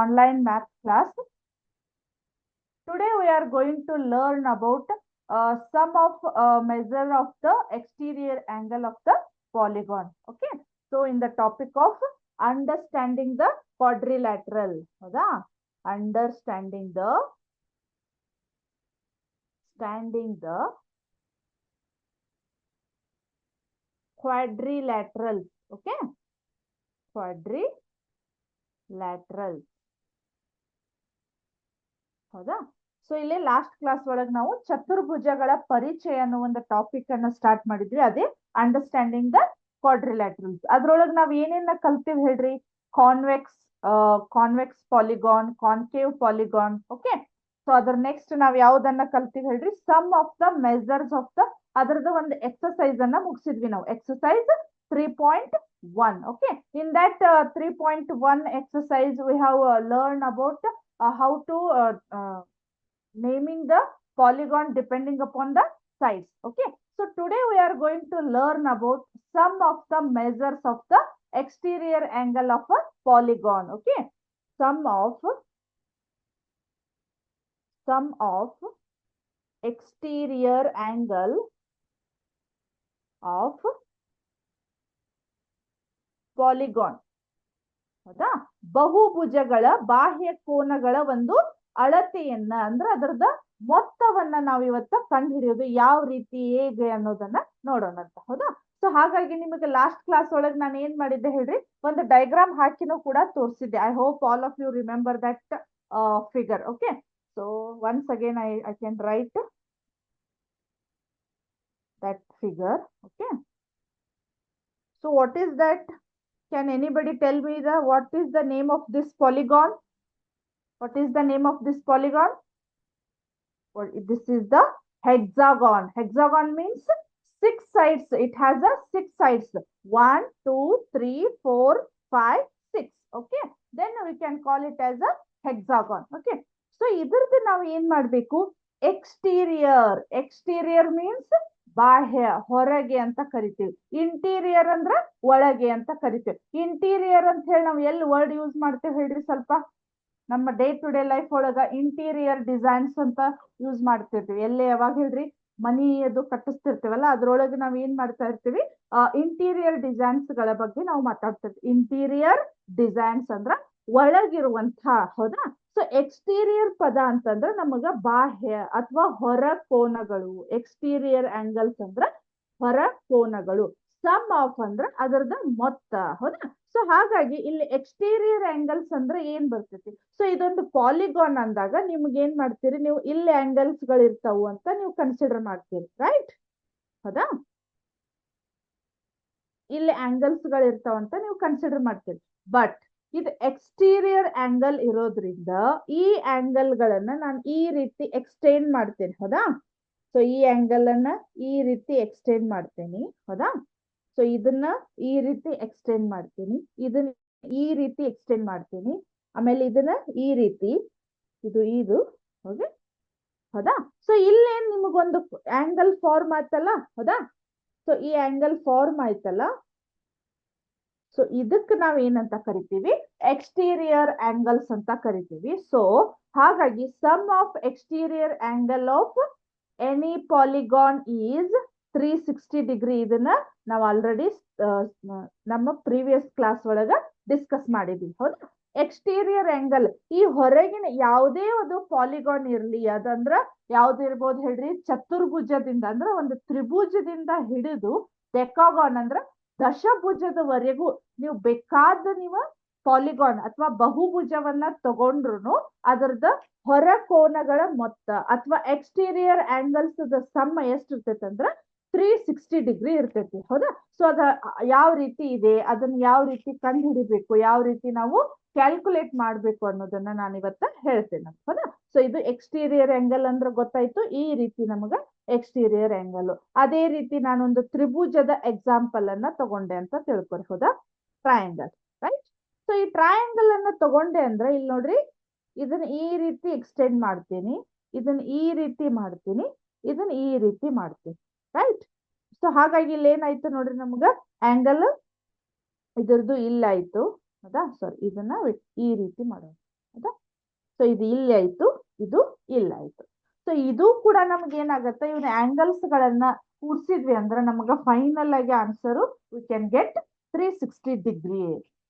online math class. Today we are going to learn about some of measure of the exterior angle of the polygon. Okay. So in the topic of understanding the quadrilateral. Understanding the quadrilateral. Okay. Quadrilateral. ಹೌದಾ. So ಇಲ್ಲಿ last class ಒಳಗೆ ನಾವು ಚತುರ್ಭುಜಗಳ ಪರಿಚಯ ಅನ್ನೋ ಒಂದು topic ಅನ್ನ start ಮಾಡಿದ್ವಿ. ಅದೇ ಅಂಡರ್ಸ್ಟ್ಯಾಂಡಿಂಗ್ ದ ಕ್ವಾಡ್ರಿಲ್ಯಾಟ್ರಲ್ಸ್. ಅದ್ರೊಳಗೆ ನಾವ್ ಏನೇನ ಕಲ್ತೀವಿ ಹೇಳ್ರಿ? Convex polygon, concave polygon. Okay. So ಅದ್ರ ನೆಕ್ಸ್ಟ್ ನಾವ್ ಯಾವ್ದನ್ನ ಕಲ್ತೀವಿ ಹೇಳ್ರಿ? Sum of the measures of the, ಅದರದ ಒಂದು ಎಕ್ಸರ್ಸೈಸ್ ಅನ್ನ ಮುಗಿಸಿದ್ವಿ ನಾವು. Exercise 3.1. Okay. In that 3.1 exercise we have learned about how to naming the polygon depending upon the size. Okay. So today we are going to learn about some of the measures of the exterior angle of a polygon. Okay. Some of exterior angle of polygon. ಹೌದಾ. ಬಹುಭುಜಗಳ ಬಾಹ್ಯ ಕೋನಗಳ ಒಂದು ಅಳತೆಯನ್ನ, ಅಂದ್ರೆ ಅದರದ ಮೊತ್ತವನ್ನ ನಾವು ಇವತ್ತು ಕಂಡು ಹಿಡಿಯೋದು ಯಾವ ರೀತಿ, ಹೇಗೆ ಅನ್ನೋದನ್ನ ನೋಡೋಣ ಅಂತ. ಹೌದಾ. ಸೊ ಹಾಗಾಗಿ ನಿಮಗೆ ಲಾಸ್ಟ್ ಕ್ಲಾಸ್ ಒಳಗೆ ನಾನು ಏನ್ ಮಾಡಿದ್ದೆ ಹೇಳ್ರಿ? ಒಂದು ಡೈಗ್ರಾಮ್ ಹಾಕಿನೂ ಕೂಡ ತೋರಿಸಿದ್ದೆ. I hope all of you remember that figure. Okay. So once again I can write that figure. Okay. So what is that? Can anybody tell me what is the name of this polygon? What is the name of this polygon? Well, this is the hexagon. Hexagon means 6 sides. It has a 6 sides. 1, 2, 3, 4, 5, 6. Okay. Then we can call it as a hexagon. Okay. So idradu ನಾವು ಏನ್ ಮಾಡಬೇಕು? Exterior means ಬಾಹ್ಯ, ಹೊರಗೆ ಅಂತ ಕರಿತೀವಿ. Interior ಅಂದ್ರ ಒಳಗೆ ಅಂತ ಕರಿತೀವಿ. ಇಂಟೀರಿಯರ್ ಅಂತ ಹೇಳಿ ನಾವು ಎಲ್ಲಿ ವರ್ಡ್ ಯೂಸ್ ಮಾಡ್ತೇವೆ ಹೇಳ್ರಿ? ಸ್ವಲ್ಪ ನಮ್ಮ ಡೇ ಟು ಡೇ ಲೈಫ್ ಒಳಗ ಇಂಟೀರಿಯರ್ ಡಿಸೈನ್ಸ್ ಅಂತ ಯೂಸ್ ಮಾಡ್ತಿರ್ತೀವಿ. ಎಲ್ಲೇ ಯಾವಾಗ ಹೇಳ್ರಿ? ಮನಿ ಅದು ಕಟ್ಟಿಸ್ತಿರ್ತೀವಲ್ಲ, ಅದ್ರೊಳಗೆ ನಾವ್ ಏನ್ ಮಾಡ್ತಾ ಇರ್ತೀವಿ? ಇಂಟೀರಿಯರ್ ಡಿಸೈನ್ಸ್ ಗಳ ಬಗ್ಗೆ ನಾವು ಮಾತಾಡ್ತಿರ್ತೀವಿ. ಇಂಟೀರಿಯರ್ ಡಿಸೈನ್ಸ್ ಅಂದ್ರ ಒಳಗಿರುವಂತ. ಹೌದಾ. ಸೊ ಎಕ್ಸ್ಟೀರಿಯರ್ ಪದ ಅಂತಂದ್ರೆ ನಮಗ ಬಾಹ್ಯ ಅಥವಾ ಹೊರ ಕೋನಗಳು. ಎಕ್ಸ್ಟೀರಿಯರ್ ಆಂಗಲ್ಸ್ ಅಂದ್ರ ಹೊರ ಕೋನಗಳು. ಸಮ್ ಆಫ್ ಅಂದ್ರ ಅದರದ ಮೊತ್ತ. ಹೌದಾ. ಸೊ ಹಾಗಾಗಿ ಇಲ್ಲಿ ಎಕ್ಸ್ಟೀರಿಯರ್ ಆಂಗಲ್ಸ್ ಅಂದ್ರೆ ಏನ್ ಬರ್ತೈತಿ? ಸೊ ಇದೊಂದು ಪಾಲಿಗಾನ್ ಅಂದಾಗ ನಿಮ್ಗೆ ಏನ್ ಮಾಡ್ತೀರಿ ನೀವು? ಇಲ್ಲಿ ಆಂಗಲ್ಸ್ ಗಳು ಇರ್ತಾವು ಅಂತ ನೀವು ಕನ್ಸಿಡರ್ ಮಾಡ್ತೀರಿ, ರೈಟ್? ಹೌದಾ. ಇಲ್ಲಿ ಆಂಗಲ್ಸ್ ಗಳು ಇರ್ತಾವ ಅಂತ ನೀವು ಕನ್ಸಿಡರ್ ಮಾಡ್ತೀರಿ. ಬಟ್ ಇದು ಎಕ್ಸ್ಟೀರಿಯರ್ ಆಂಗಲ್ ಇರೋದ್ರಿಂದ ಈ ಆಂಗಲ್ ಗಳನ್ನ ನಾನು ಈ ರೀತಿ ಎಕ್ಸ್ಟೆಂಡ್ ಮಾಡ್ತೇನೆ. ಹೌದಾ. ಸೊ ಈ ಆಂಗಲ್ ಅನ್ನ ಈ ರೀತಿ ಎಕ್ಸ್ಟೆಂಡ್ ಮಾಡ್ತೇನೆ. ಹೌದಾ. ಸೊ ಇದನ್ನ ಈ ರೀತಿ ಎಕ್ಸ್ಟೆಂಡ್ ಮಾಡ್ತೀನಿ, ಇದನ್ನ ಈ ರೀತಿ ಎಕ್ಸ್ಟೆಂಡ್ ಮಾಡ್ತೀನಿ, ಆಮೇಲೆ ಇದನ್ನ ಈ ರೀತಿ, ಇದು ಓಕೆ. ಹೌದಾ. ಸೊ ಇಲ್ಲೇನ್ ನಿಮಗೊಂದು ಆಂಗಲ್ ಫಾರ್ಮ್ ಆಯ್ತಲ್ಲ. ಹೌದಾ. ಸೊ ಈ ಆಂಗಲ್ ಫಾರ್ಮ್ ಆಯ್ತಲ್ಲ. ಸೊ ಇದಕ್ಕೆ ನಾವ್ ಏನಂತ ಕರಿತೀವಿ? ಎಕ್ಸ್ಟೀರಿಯರ್ ಆಂಗಲ್ಸ್ ಅಂತ ಕರಿತೀವಿ. ಸೊ ಹಾಗಾಗಿ sum of exterior angle of any polygon is 360 degree. ಇದನ್ನ ನಾವು ಆಲ್ರೆಡಿ ನಮ್ಮ ಪ್ರೀವಿಯಸ್ ಕ್ಲಾಸ್ ಒಳಗ ಡಿಸ್ಕಸ್ ಮಾಡಿದ್ವಿ. ಹೌದಾ. ಎಕ್ಸ್ಟೀರಿಯರ್ ಆಂಗಲ್ ಈ ಹೊರಗಿನ ಯಾವುದೇ ಒಂದು ಪಾಲಿಗಾನ್ ಇರ್ಲಿ, ಅದಂದ್ರ ಯಾವ್ದಿರ್ಬೋದು ಹೇಳ್ರಿ? ಚತುರ್ಭುಜದಿಂದ ಅಂದ್ರೆ ಒಂದು ತ್ರಿಭುಜದಿಂದ ಹಿಡಿದು ಡೆಕಾಗಾನ್ ಅಂದ್ರ ದಶಭುಜದವರೆಗೂ ನೀವು ಬೇಕಾದ ನೀವು ಪಾಲಿಗಾನ್ ಅಥವಾ ಬಹುಭುಜವನ್ನ ತಗೊಂಡ್ರು ಅದರದ ಹೊರ ಕೋನಗಳ ಮೊತ್ತ ಅಥವಾ ಎಕ್ಸ್ಟೀರಿಯರ್ ಆಂಗಲ್ಸ್ ಸಮ್ಮ ಎಷ್ಟಿರ್ತೈತೆ ಅಂದ್ರ 360 ಡಿಗ್ರಿ ಇರ್ತೈತಿ. ಹೌದಾ. ಸೊ ಅದ ಯಾವ ರೀತಿ ಇದೆ, ಅದನ್ನ ಯಾವ ರೀತಿ ಕಂಡು ಹಿಡಿಬೇಕು, ಯಾವ ರೀತಿ ನಾವು ಕ್ಯಾಲ್ಕುಲೇಟ್ ಮಾಡ್ಬೇಕು ಅನ್ನೋದನ್ನ ನಾನು ಇವತ್ತ ಹೇಳ್ತೇನೆ. ಹೌದಾ. ಸೊ ಇದು ಎಕ್ಸ್ಟೀರಿಯರ್ ಆಂಗಲ್ ಅಂದ್ರೆ ಗೊತ್ತಾಯ್ತು. ಈ ರೀತಿ ನಮಗ ಎಕ್ಸ್ಟೀರಿಯರ್ ಆಂಗಲ್. ಅದೇ ರೀತಿ ನಾನೊಂದು ತ್ರಿಭುಜದ ಎಕ್ಸಾಂಪಲ್ ಅನ್ನ ತಗೊಂಡೆ ಅಂತ ತಿಳ್ಕೊರಿ. ಹೌದಾ. Triangle, right? ಸೊ ಈ ಟ್ರಯಾಂಗಲ್ ಅನ್ನ ತಗೊಂಡೆ ಅಂದ್ರೆ ಇಲ್ಲಿ ನೋಡ್ರಿ, ಇದನ್ನ ಈ ರೀತಿ ಎಕ್ಸ್ಟೆಂಡ್ ಮಾಡ್ತೀನಿ, ಇದನ್ನ ಈ ರೀತಿ ಮಾಡ್ತೀನಿ, ಇದನ್ನ ಈ ರೀತಿ ಮಾಡ್ತೀನಿ, ರೈಟ್? ಸೊ ಹಾಗಾಗಿ ಇಲ್ಲಿ ಏನಾಯ್ತು ನೋಡ್ರಿ, ನಮ್ಗ ಆಂಗಲ್ ಇದ್ರದ್ದು ಇಲ್ಲಾಯ್ತು. ಹೌದಾ. ಸಾರಿ, ಇದನ್ನ ಈ ರೀತಿ ಮಾಡೋಣ. ಸೊ ಇದು ಇಲ್ಲಿ ಆಯ್ತು, ಇದು ಇಲ್ಲಾಯ್ತು. ಸೊ ಇದು ಕೂಡ ನಮ್ಗೆ ಏನಾಗತ್ತೆ, ಇವನ ಆಂಗಲ್ಸ್ ಗಳನ್ನ ಕೂಡ್ಸಿದ್ವಿ ಅಂದ್ರೆ ನಮಗ ಫೈನಲ್ ಆಗಿ answer we can get 360 degree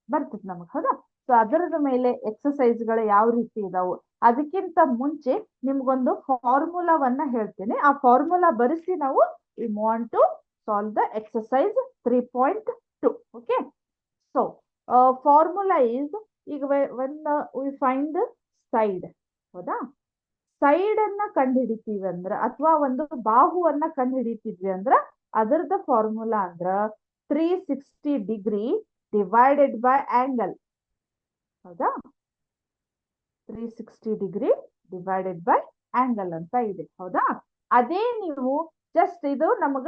ಬರ್ತದೆ ನಮಗ್, ಹೌದಾ. ಸೊ ಅದರದ ಮೇಲೆ ಎಕ್ಸಸೈಸ್ ಗಳು ಯಾವ ರೀತಿ ಇದಾವು, ಅದಕ್ಕಿಂತ ಮುಂಚೆ ನಿಮ್ಗೊಂದು ಫಾರ್ಮುಲಾವನ್ನ ಹೇಳ್ತೀನಿ. ಆ ಫಾರ್ಮುಲಾ ಬರೆಸಿ ನಾವು we want to solve the exercise 3.2. Okay. So formula is, ಈಗ ವೆನ್ ವಿ ಫೈಂಡ್ ಸೈಡ್, ಹೌದಾ, ಸೈಡ್ ಅನ್ನ ಕಂಡು ಹಿಡಿತೀವಿ ಅಂದ್ರ ಅಥವಾ ಒಂದು ಬಾಹುವನ್ನ ಕಂಡು ಹಿಡಿತಿದ್ವಿ ಅಂದ್ರ ಅದರದ ಫಾರ್ಮುಲಾ ಅಂದ್ರ 360 ಡಿಗ್ರಿ ಡಿವೈಡೆಡ್ ಬೈ ಆಂಗಲ್, ಹೌದಾ. 360 ಡಿಗ್ರಿ ಡಿವೈಡೆಡ್ ಬೈ ಆಂಗಲ್ ಅಂತ ಇದೆ, ಹೌದಾ. ಅದೇ ನೀವು ಜಸ್ಟ್ ಇದು ನಮಗ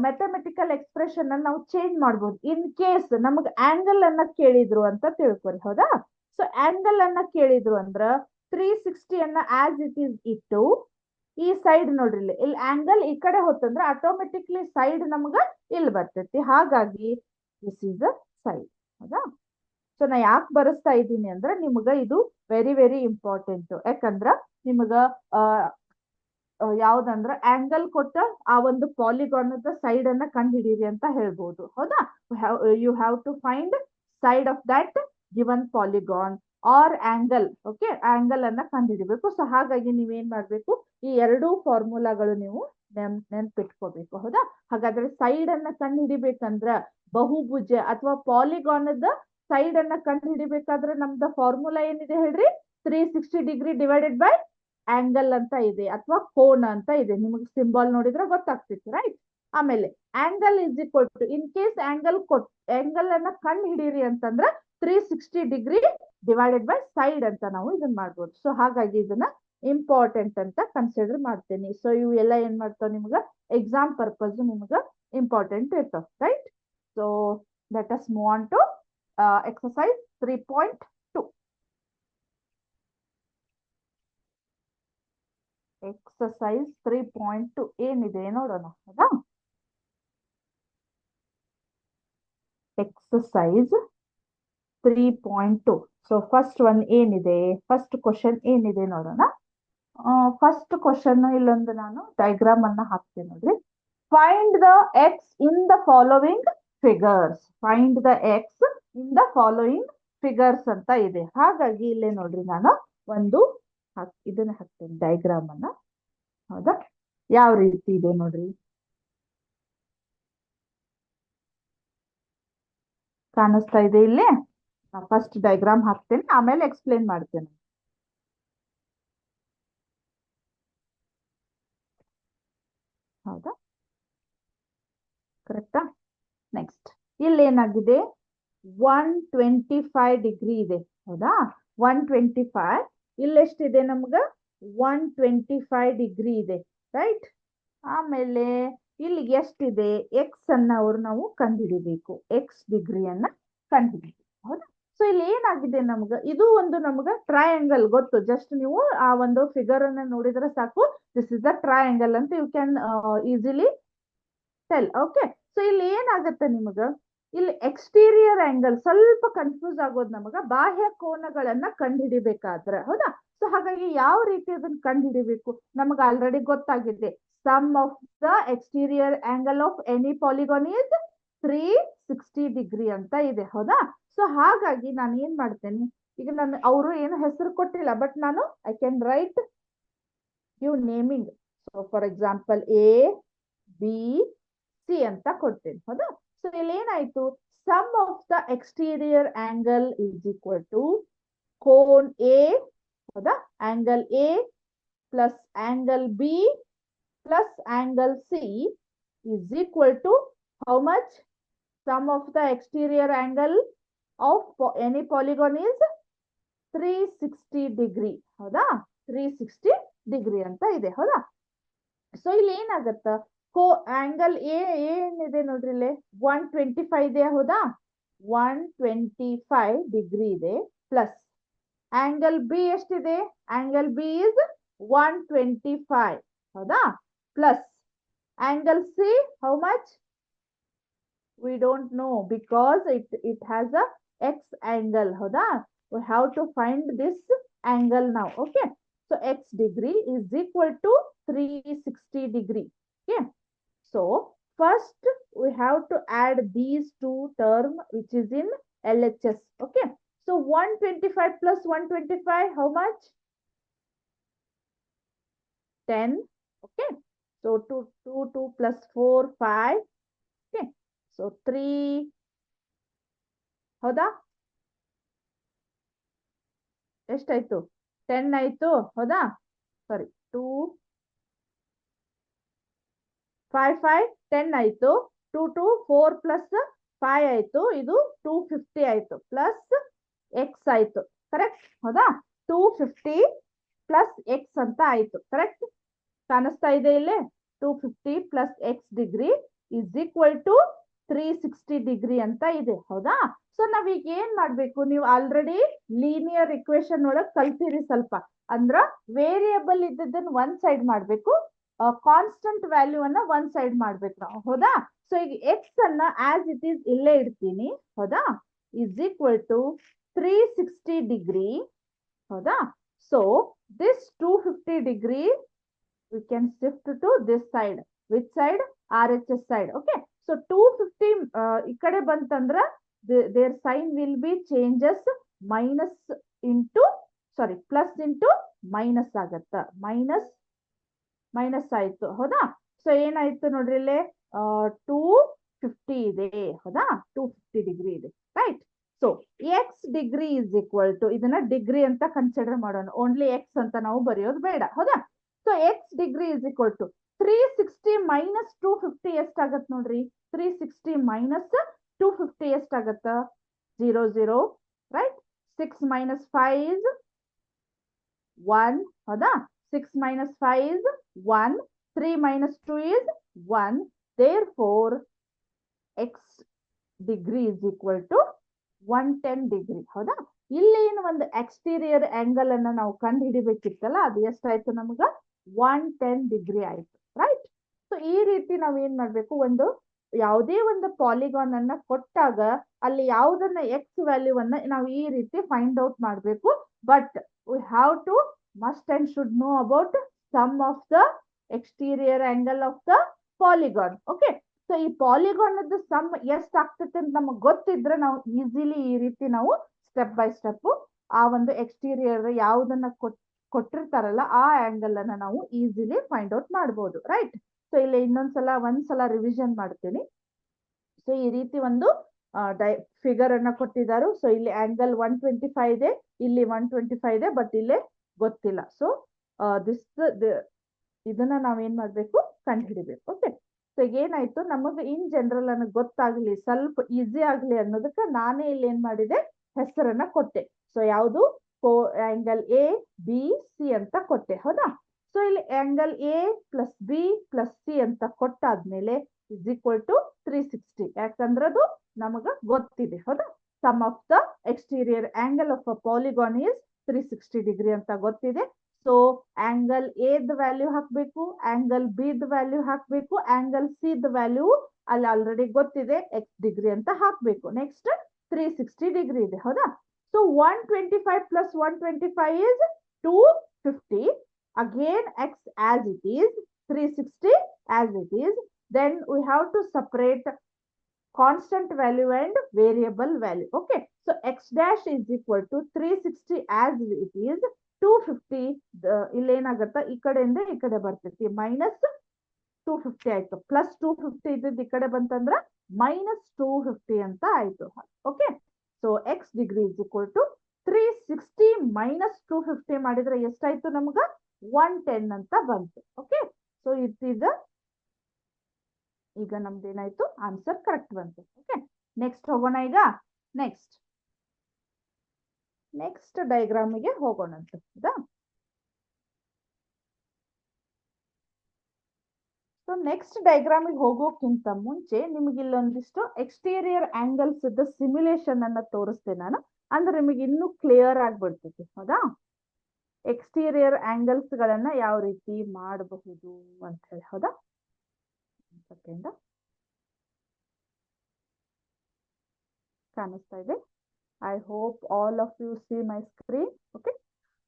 ಮ್ಯಾಥಮೆಟಿಕಲ್ ಎಕ್ಸ್ಪ್ರೆಷನ್ ಅನ್ನ ನಾವು ಚೇಂಜ್ ಮಾಡ್ಬೋದು. ಇನ್ ಕೇಸ್ ನಮಗ್ ಆಂಗಲ್ ಅನ್ನ ಕೇಳಿದ್ರು ಅಂತ ತಿಳ್ಕೊರಿ, ಹೌದಾ. ಸೊ ಆಂಗಲ್ ಅನ್ನ ಕೇಳಿದ್ರು ಅಂದ್ರ 360 ಅನ್ನ ಆಸ್ ಇಟ್ ಈಸ್ ಇಟ್ಟು ಈ ಸೈಡ್ ನೋಡ್ರಿ, ಇಲ್ಲಿ ಆಂಗಲ್ ಈ ಕಡೆ ಹೊತ್ತಂದ್ರೆ ಆಟೋಮೆಟಿಕ್ಲಿ ಸೈಡ್ ನಮಗ ಇಲ್ಲಿ ಬರ್ತೈತಿ. ಹಾಗಾಗಿ ದಿಸ್ ಈಸ್ ಅ ಸೈಡ್, ಹೌದಾ. ಸೊ ನಾ ಯಾಕೆ ಬರೆಸ್ತಾ ಇದ್ದೀನಿ ಅಂದ್ರೆ ನಿಮ್ಗ ಇದು ವೆರಿ ವೆರಿ ಇಂಪಾರ್ಟೆಂಟ್. ಯಾಕಂದ್ರ ನಿಮ್ಗ ಯಾವ್ದಂದ್ರ ಆಂಗಲ್ ಕೊಟ್ಟ ಆ ಒಂದು ಪಾಲಿಗಾನ್ ಸೈಡ್ ಅನ್ನ ಕಂಡು ಹಿಡೀರಿ ಅಂತ ಹೇಳ್ಬೋದು, ಹೌದಾ. You have to find side of that given polygon or angle. Okay, angle ಅನ್ನ ಕಂಡು ಹಿಡಿಬೇಕು. ಸೊ ಹಾಗಾಗಿ ನೀವೇನ್ ಮಾಡ್ಬೇಕು, ಈ ಎರಡೂ ಫಾರ್ಮುಲಾಗಳು ನೀವು ನೆನ್ಪಿಟ್ಕೋಬೇಕು, ಹೌದಾ. ಹಾಗಾದ್ರೆ ಸೈಡ್ ಅನ್ನ ಕಂಡು ಹಿಡಿಬೇಕಂದ್ರ ಬಹುಭುಜ ಅಥವಾ ಪಾಲಿಗಾನದ ಸೈಡ್ ಅನ್ನ ಕಂಡು ಹಿಡಿಬೇಕಾದ್ರೆ ನಮ್ದ ಫಾರ್ಮುಲಾ ಏನಿದೆ ಹೇಳ್ರಿ, 360 ಡಿಗ್ರಿ ಡಿವೈಡೆಡ್ ಬೈ ಆಂಗಲ್ ಅಂತ ಇದೆ ಅಥವಾ ಕೋನ ಅಂತ ಇದೆ. ನಿಮಗೆ ಸಿಂಬಲ್ ನೋಡಿದ್ರೆ ಗೊತ್ತಾಗ್ತಿತ್ತು, ರೈಟ್. ಆಮೇಲೆ angle is equal to, in case angle ಅನ್ನ ಕಂಡು ಹಿಡೀರಿ ಅಂತಂದ್ರ 360 ಡಿಗ್ರಿ ಡಿವೈಡೆಡ್ ಬೈ ಸೈಡ್ ಅಂತ ನಾವು ಇದನ್ನ ಮಾಡ್ಬೋದು. ಸೊ ಹಾಗಾಗಿ ಇದನ್ನ ಇಂಪಾರ್ಟೆಂಟ್ ಅಂತ ಕನ್ಸಿಡರ್ ಮಾಡ್ತೇನೆ. ಸೊ ಇವು ಎಲ್ಲ ಏನ್ ಮಾಡ್ತಾವ ನಿಮ್ಗ ಎಕ್ಸಾಮ್ ಪರ್ಪಸ್ ನಿಮ್ಗ ಇಂಪಾರ್ಟೆಂಟ್ ಇರ್ತಾವ, right. So let us move on to exercise 3.2. exercise 3.2 ಏನಿದೆ ನೋಡೋಣ, ಹೌದಾ. exercise 3.2. ಸೊ ಫಸ್ಟ್ ಒನ್ ಏನಿದೆ, ಫಸ್ಟ್ ಕ್ವಶನ್ ಏನಿದೆ ನೋಡೋಣ. ಫಸ್ಟ್ ಕ್ವಶನ್ ಇಲ್ಲೊಂದು ನಾನು ಡೈಗ್ರಾಮ್ ಅನ್ನ ಹಾಕ್ತೀನಿ ನೋಡ್ರಿ. Find the X in the following figures. Find the X in the following figures ಅಂತ ಇದೆ. ಹಾಗಾಗಿ ಇಲ್ಲೇ ನೋಡ್ರಿ ನಾನು ಒಂದು ಇದನ್ನ ಹಾಕ್ತೇನೆ ಡೈಗ್ರಾಮ್ ಅನ್ನ, ಹೌದಾ. ಯಾವ ರೀತಿ ಇದೆ ನೋಡ್ರಿ, ಕಾಣಿಸ್ತಾ ಇದೆ ಇಲ್ಲಿ. ಫಸ್ಟ್ ಡೈಗ್ರಾಮ್ ಹಾಕ್ತೇನೆ, ಆಮೇಲೆ ಎಕ್ಸ್ಪ್ಲೇನ್ ಮಾಡ್ತೇನೆ, ಹೌದಾ. ಕರೆಕ್ಟಾ. ನೆಕ್ಸ್ಟ್ ಇಲ್ಲಿ ಏನಾಗಿದೆ, 125 ಡಿಗ್ರಿ ಇದೆ, ಹೌದಾ. 125 ಇಲ್ಲೆಷ್ಟಿದೆ ನಮ್ಗ, 125 ಡಿಗ್ರಿ ಇದೆ, ರೈಟ್. ಆಮೇಲೆ ಇಲ್ಲಿ ಎಷ್ಟಿದೆ, ಎಕ್ಸ್ ಅನ್ನ ನಾವು ಕಂಡುಹಿಡಿಬೇಕು, ಎಕ್ಸ್ ಡಿಗ್ರಿಯನ್ನ ಕಂಡುಹಿಡಿಬೇಕು, ಹೌದಾ. ಸೊ ಇಲ್ಲಿ ಏನಾಗಿದೆ ನಮ್ಗ, ಇದು ಒಂದು ನಮ್ಗ ಟ್ರಯಾಂಗಲ್ ಗೊತ್ತು. ಜಸ್ಟ್ ನೀವು ಆ ಒಂದು ಫಿಗರ್ ಅನ್ನ ನೋಡಿದ್ರೆ ಸಾಕು, ದಿಸ್ ಇಸ್ ದ ಟ್ರಯಾಂಗಲ್ ಅಂತ you can easily tell. Okay. So ಇಲ್ಲಿ ಏನಾಗುತ್ತೆ ನಿಮಗ, ಇಲ್ಲಿ ಎಕ್ಸ್ಟೀರಿಯರ್ ಆಂಗಲ್ ಸ್ವಲ್ಪ ಕನ್ಫ್ಯೂಸ್ ಆಗೋದು ನಮಗ, ಬಾಹ್ಯ ಕೋನಗಳನ್ನ ಕಂಡುಹಿಡಿಬೇಕಾದ್ರ, ಹೌದಾ. ಸೊ ಹಾಗಾಗಿ ಯಾವ ರೀತಿ ಅದನ್ನ ಕಂಡುಹಿಡಿಬೇಕು ನಮಗ ಆಲ್ರೆಡಿ ಗೊತ್ತಾಗಿದೆ. Sum of the exterior angle of any polygon is 360 degree ಅಂತ ಇದೆ, ಹೌದಾ. ಸೊ ಹಾಗಾಗಿ ನಾನು ಏನ್ ಮಾಡ್ತೇನೆ, ಈಗ ನಾನು ಅವರು ಏನು ಹೆಸರು ಕೊಟ್ಟಿಲ್ಲ, ಬಟ್ ನಾನು I can write you naming. So for example A B C ಅಂತ ಕೊಡ್ತೇನೆ, ಹೌದಾ. ಸೊ ಇಲ್ಲಿ ಏನಾಯ್ತು, sum of the exterior angle is equal to ಕೋನ್ ಎ, ಹೌದಾ, angle A plus angle B plus angle C is equal to how much? Sum of the exterior angle of any polygon is 360 degree, ಹೌದಾ. 360 degree ಅಂತ ಇದೆ, ಹೌದಾ. So ಇಲ್ಲಿ ಏನಾಗತ್ತ, angle A ಏನಿದೆ ನೋಡ್ರಿ, ಇಲ್ಲಿ 125 ಇದೆ, ಹೌದಾ. 125 ಡಿಗ್ರಿ ಇದೆ, ಪ್ಲಸ್ ಆಂಗಲ್ ಬಿ ಎಷ್ಟಿದೆ, ಆಂಗಲ್ ಬಿ ಇಸ್ 125, ಹೌದಾ. Plus angle C, how much? We don't know because it has a X angle, ಹೌದಾ. We have to find this angle now. Okay, so x degree is equal to 360 degree. Okay, so first we have to add these two terms which is in LHS. Okay, so 125 plus 125, how much? 10. Okay, so 2 plus 4 5. Okay, so 3, ಹೌದಾ? ಎಷ್ಟಾಯ್ತು? 10 ಆಯ್ತು, ಹೌದಾ? ಸಾರಿ, 2 5 5 10 ಆಯ್ತು. 2 2 4 plus 5 ಆಯ್ತು. ಇದು 250 ಆಯ್ತು plus X ಆಯ್ತು. Correct, ಹೌದಾ? 250 ಪ್ಲಸ್ ಎಕ್ಸ್ ಅಂತ ಆಯ್ತು. ಕರೆಕ್ಟ್, ಕಾಣಿಸ್ತಾ ಇದೆ ಇಲ್ಲಿ? 250 plus x degree is equal to 360 degree ಅಂತ ಇದೆ, ಹೌದಾ? ಸೊ ನಾವೀಗ ಏನ್ ಮಾಡ್ಬೇಕು? ನೀವು ಆಲ್ರೆಡಿ ಲೀನಿಯರ್ ಇಕ್ವೇಶನ್ ಒಳಗ್ ಕಲ್ತಿರಿ ಸ್ವಲ್ಪ. ಅಂದ್ರ ವೇರಿಯಬಲ್ ಇದ್ದದನ್ನ ಒಂದ್ ಸೈಡ್ ಮಾಡ್ಬೇಕು, ಕಾನ್ಸ್ಟಂಟ್ ವ್ಯಾಲ್ಯೂ ಅನ್ನ ಒಂದ್ ಸೈಡ್ ಮಾಡ್ಬೇಕು ನಾವು, ಹೌದಾ? ಸೊ ಈಗ ಎಕ್ಸ್ ಅನ್ನ ಆಸ್ ಇಟ್ ಈಸ್ ಇಲ್ಲೇ ಇಡ್ತೀನಿ, ಹೌದಾ? ಇಸ್ ಈಕ್ವಲ್ ಟು 360 ಡಿಗ್ರಿ, ಹೌದಾ? So this 250 degree we can shift to this side. Which side? RHS side. Okay, so 250 ಈ ಕಡೆ ಬಂತಂದ್ರ their sign will be changes minus into, sorry, plus into minus ಆಗತ್ತ. Minus ಆಯ್ತು, ಹೌದಾ? So ಏನಾಯ್ತು ನೋಡ್ರಿ ಇಲ್ಲಿ? 250 ಇದೆ, ಹೌದಾ? 250 ಡಿಗ್ರಿ ಇದೆ, right? So x degree is equal to, ಇದನ್ನ ಡಿಗ್ರಿ ಅಂತ ಕನ್ಸಿಡರ್ ಮಾಡೋಣ, ಓನ್ಲಿ ಎಕ್ಸ್ ಅಂತ ನಾವು ಬರೆಯೋದು ಬೇಡ, ಹೌದಾ? So x degree is equal to 360 minus 250 ಎಷ್ಟಾಗತ್ ನೋಡ್ರಿ? 360 ಮೈನಸ್ 250 ಎಷ್ಟಾಗತ್ತ? 0 0, ರೈಟ್? 6 ಮೈನಸ್ 5 ಇಸ್ 1, ಹೌದಾ? 6 minus 5 is 1. 3 minus 2 is 1. Therefore, x degree is equal to 110 degree. ಹೌದಾ? ಇಲ್ಲಿ ಏನು ಒಂದು ಎಕ್ಸ್ಟೀರಿಯರ್ ಆಂಗಲ್ ಅನ್ನ ನಾವು ಕಂಡು ಹಿಡಿಬೇಕಿತ್ತಲ್ಲ, ಅದು ಎಷ್ಟಾಯ್ತು ನಮಗ? 110 ಡಿಗ್ರಿ ಆಯ್ತು, ರೈಟ್? ಸೊ ಈ ರೀತಿ ನಾವ್ ಏನ್ ಮಾಡ್ಬೇಕು? ಒಂದು ಯಾವುದೇ ಒಂದು ಪಾಲಿಗಾನ್ ಅನ್ನ ಕೊಟ್ಟಾಗ ಅಲ್ಲಿ ಯಾವುದನ್ನ ಎಕ್ಸ್ ವ್ಯಾಲ್ಯೂ ಅನ್ನ ನಾವು ಈ ರೀತಿ ಫೈಂಡ್ ಔಟ್ ಮಾಡ್ಬೇಕು. But we have to must and should know about sum of the exterior angle of the polygon. Okay, so ಈ ಪಾಲಿಗಾನ್ ಸಮ್ ಎಷ್ಟ್ ಆಗ್ತೈತೆ ಅಂತ ನಮಗ್ ಗೊತ್ತಿದ್ರೆ ನಾವು ಈಸಿಲಿ ಈ ರೀತಿ ನಾವು ಸ್ಟೆಪ್ ಬೈ ಸ್ಟೆಪ್ ಆ ಒಂದು ಎಕ್ಸ್ಟೀರಿಯರ್ ಯಾವುದನ್ನ ಕೊಟ್ಟಿರ್ತಾರಲ್ಲ ಆ ಆಂಗಲ್ ಅನ್ನ ನಾವು ಈಸಿಲಿ ಫೈಂಡ್ ಔಟ್ ಮಾಡ್ಬೋದು, ರೈಟ್? ಸೊ ಇಲ್ಲಿ ಒಂದ್ಸಲ ರಿವಿಷನ್ ಮಾಡ್ತೀನಿ. ಸೊ ಈ ರೀತಿ ಒಂದು ಫಿಗರ್ ಅನ್ನ ಕೊಟ್ಟಿದ್ದಾರೆ. ಸೊ ಇಲ್ಲಿ ಆಂಗಲ್ 125 ಇದೆ, ಇಲ್ಲಿ 125 ಇದೆ, ಬಟ್ ಇಲ್ಲೇ ಗೊತ್ತಿಲ್ಲ. ಸೊ ಇದನ್ನ ನಾವೇನ್ ಮಾಡ್ಬೇಕು? ಕಂಡು ಹಿಡಿಬೇಕು. ಓಕೆ, ಸೊ ಏನಾಯ್ತು ನಮಗೆ ಇನ್ ಜನರಲ್ ನನಗೆ ಗೊತ್ತಾಗ್ಲಿ, ಸ್ವಲ್ಪ ಈಸಿ ಆಗ್ಲಿ ಅನ್ನೋದಕ್ಕೆ ನಾನೇ ಇಲ್ಲಿ ಏನ್ ಮಾಡಿದೆ? ಹೆಸರನ್ನ ಕೊಟ್ಟೆ. ಸೊ ಯಾವುದು? ಆಂಗಲ್ ಎ ಬಿ ಸಿ ಅಂತ ಕೊಟ್ಟೆ, ಹೌದಾ? ಸೊ ಇಲ್ಲಿ angle A plus B plus C ಅಂತ ಕೊಟ್ಟಾದ್ಮೇಲೆ ಇಸ್ ಈಕ್ವಲ್ ಟು 360, ಯಾಕಂದ್ರದು ನಮಗ ಗೊತ್ತಿದೆ, ಹೌದಾ? Sum of the exterior angle of a polygon is 360 degree ಅಂತ ಗೊತ್ತಿದೆ. So angle A the value ಹಾಕ್ಬೇಕು, ಆಂಗಲ್ ಬಿ ದ ವ್ಯಾಲ್ಯೂ ಹಾಕ್ಬೇಕು, ಆಂಗಲ್ ಸಿ ದ ವ್ಯಾಲ್ಯೂ ಅಲ್ಲಿ ಆಲ್ರೆಡಿ ಗೊತ್ತಿದೆ, ಎಕ್ಸ್ ಡಿಗ್ರಿ ಅಂತ ಹಾಕ್ಬೇಕು. ನೆಕ್ಸ್ಟ್ 360 ಡಿಗ್ರಿ ಇದೆ, ಹೌದಾ? So 125 plus 125 is 250. Again x as it is, 360 as it is. Then we have to separate constant value and variable value. Okay, so x dash is equal to 360 as it is, 250 ಇಲ್ಲಿ ಏನಾಗತ್ತ? ಈ ಕಡೆಯಿಂದ ಈ ಕಡೆ ಬರ್ತೈತಿ, minus 250 ಆಯ್ತು. Plus 250 ಇದ್ದದ್ದು ಈ ಕಡೆ ಬಂತಂದ್ರ ಮೈನಸ್ 250 ಅಂತ ಆಯ್ತು. Okay, so x degree is equal to 360 minus 250 ಮಾಡಿದ್ರೆ ಎಷ್ಟಾಯ್ತು ನಮ್ಗ? 110 ಅಂತ ಬಂತು. ಓಕೆ, ಸೊ ಈಗ ನಮ್ದೇನಾಯ್ತು? ಆನ್ಸರ್ ಕರೆಕ್ಟ್ ಬಂತು. ಓಕೆ, ನೆಕ್ಸ್ಟ್ ಹೋಗೋಣ. ಈಗ ನೆಕ್ಸ್ಟ್ ಡಯಾಗ್ರಾಮಿಗೆ ಹೋಗೋಣಂತ, ಹೌದಾ? ಸೊ ನೆಕ್ಸ್ಟ್ ಡಯಾಗ್ರಾಮಿಗೆ ಹೋಗೋಕ್ಕಿಂತ ಮುಂಚೆ ನಿಮ್ಗೆ ಇಲ್ಲೊಂದಿಷ್ಟು ಎಕ್ಸ್ಟೀರಿಯರ್ ಆಂಗಲ್ಸ್ ಇದ್ದ ಸಿಮ್ಯುಲೇಷನ್ ಅನ್ನ ತೋರಿಸ್ತೇನೆ ನಾನು, ಅಂದ್ರೆ ನಿಮಗೆ ಇನ್ನೂ ಕ್ಲಿಯರ್ ಆಗ್ಬಿಡ್ತೈತಿ, ಹೌದಾ? ಎಕ್ಸ್ಟೀರಿಯರ್ ಆಂಗಲ್ಸ್ ಗಳನ್ನ ಯಾವ ರೀತಿ ಮಾಡಬಹುದು ಅಂತ ಹೇಳಿ, ಹೌದಾ? ಸೆಕೆಂಡ್ ಕಾಣಿಸ್ತಾ ಇದೆ. I hope all of you see my screen. Okay,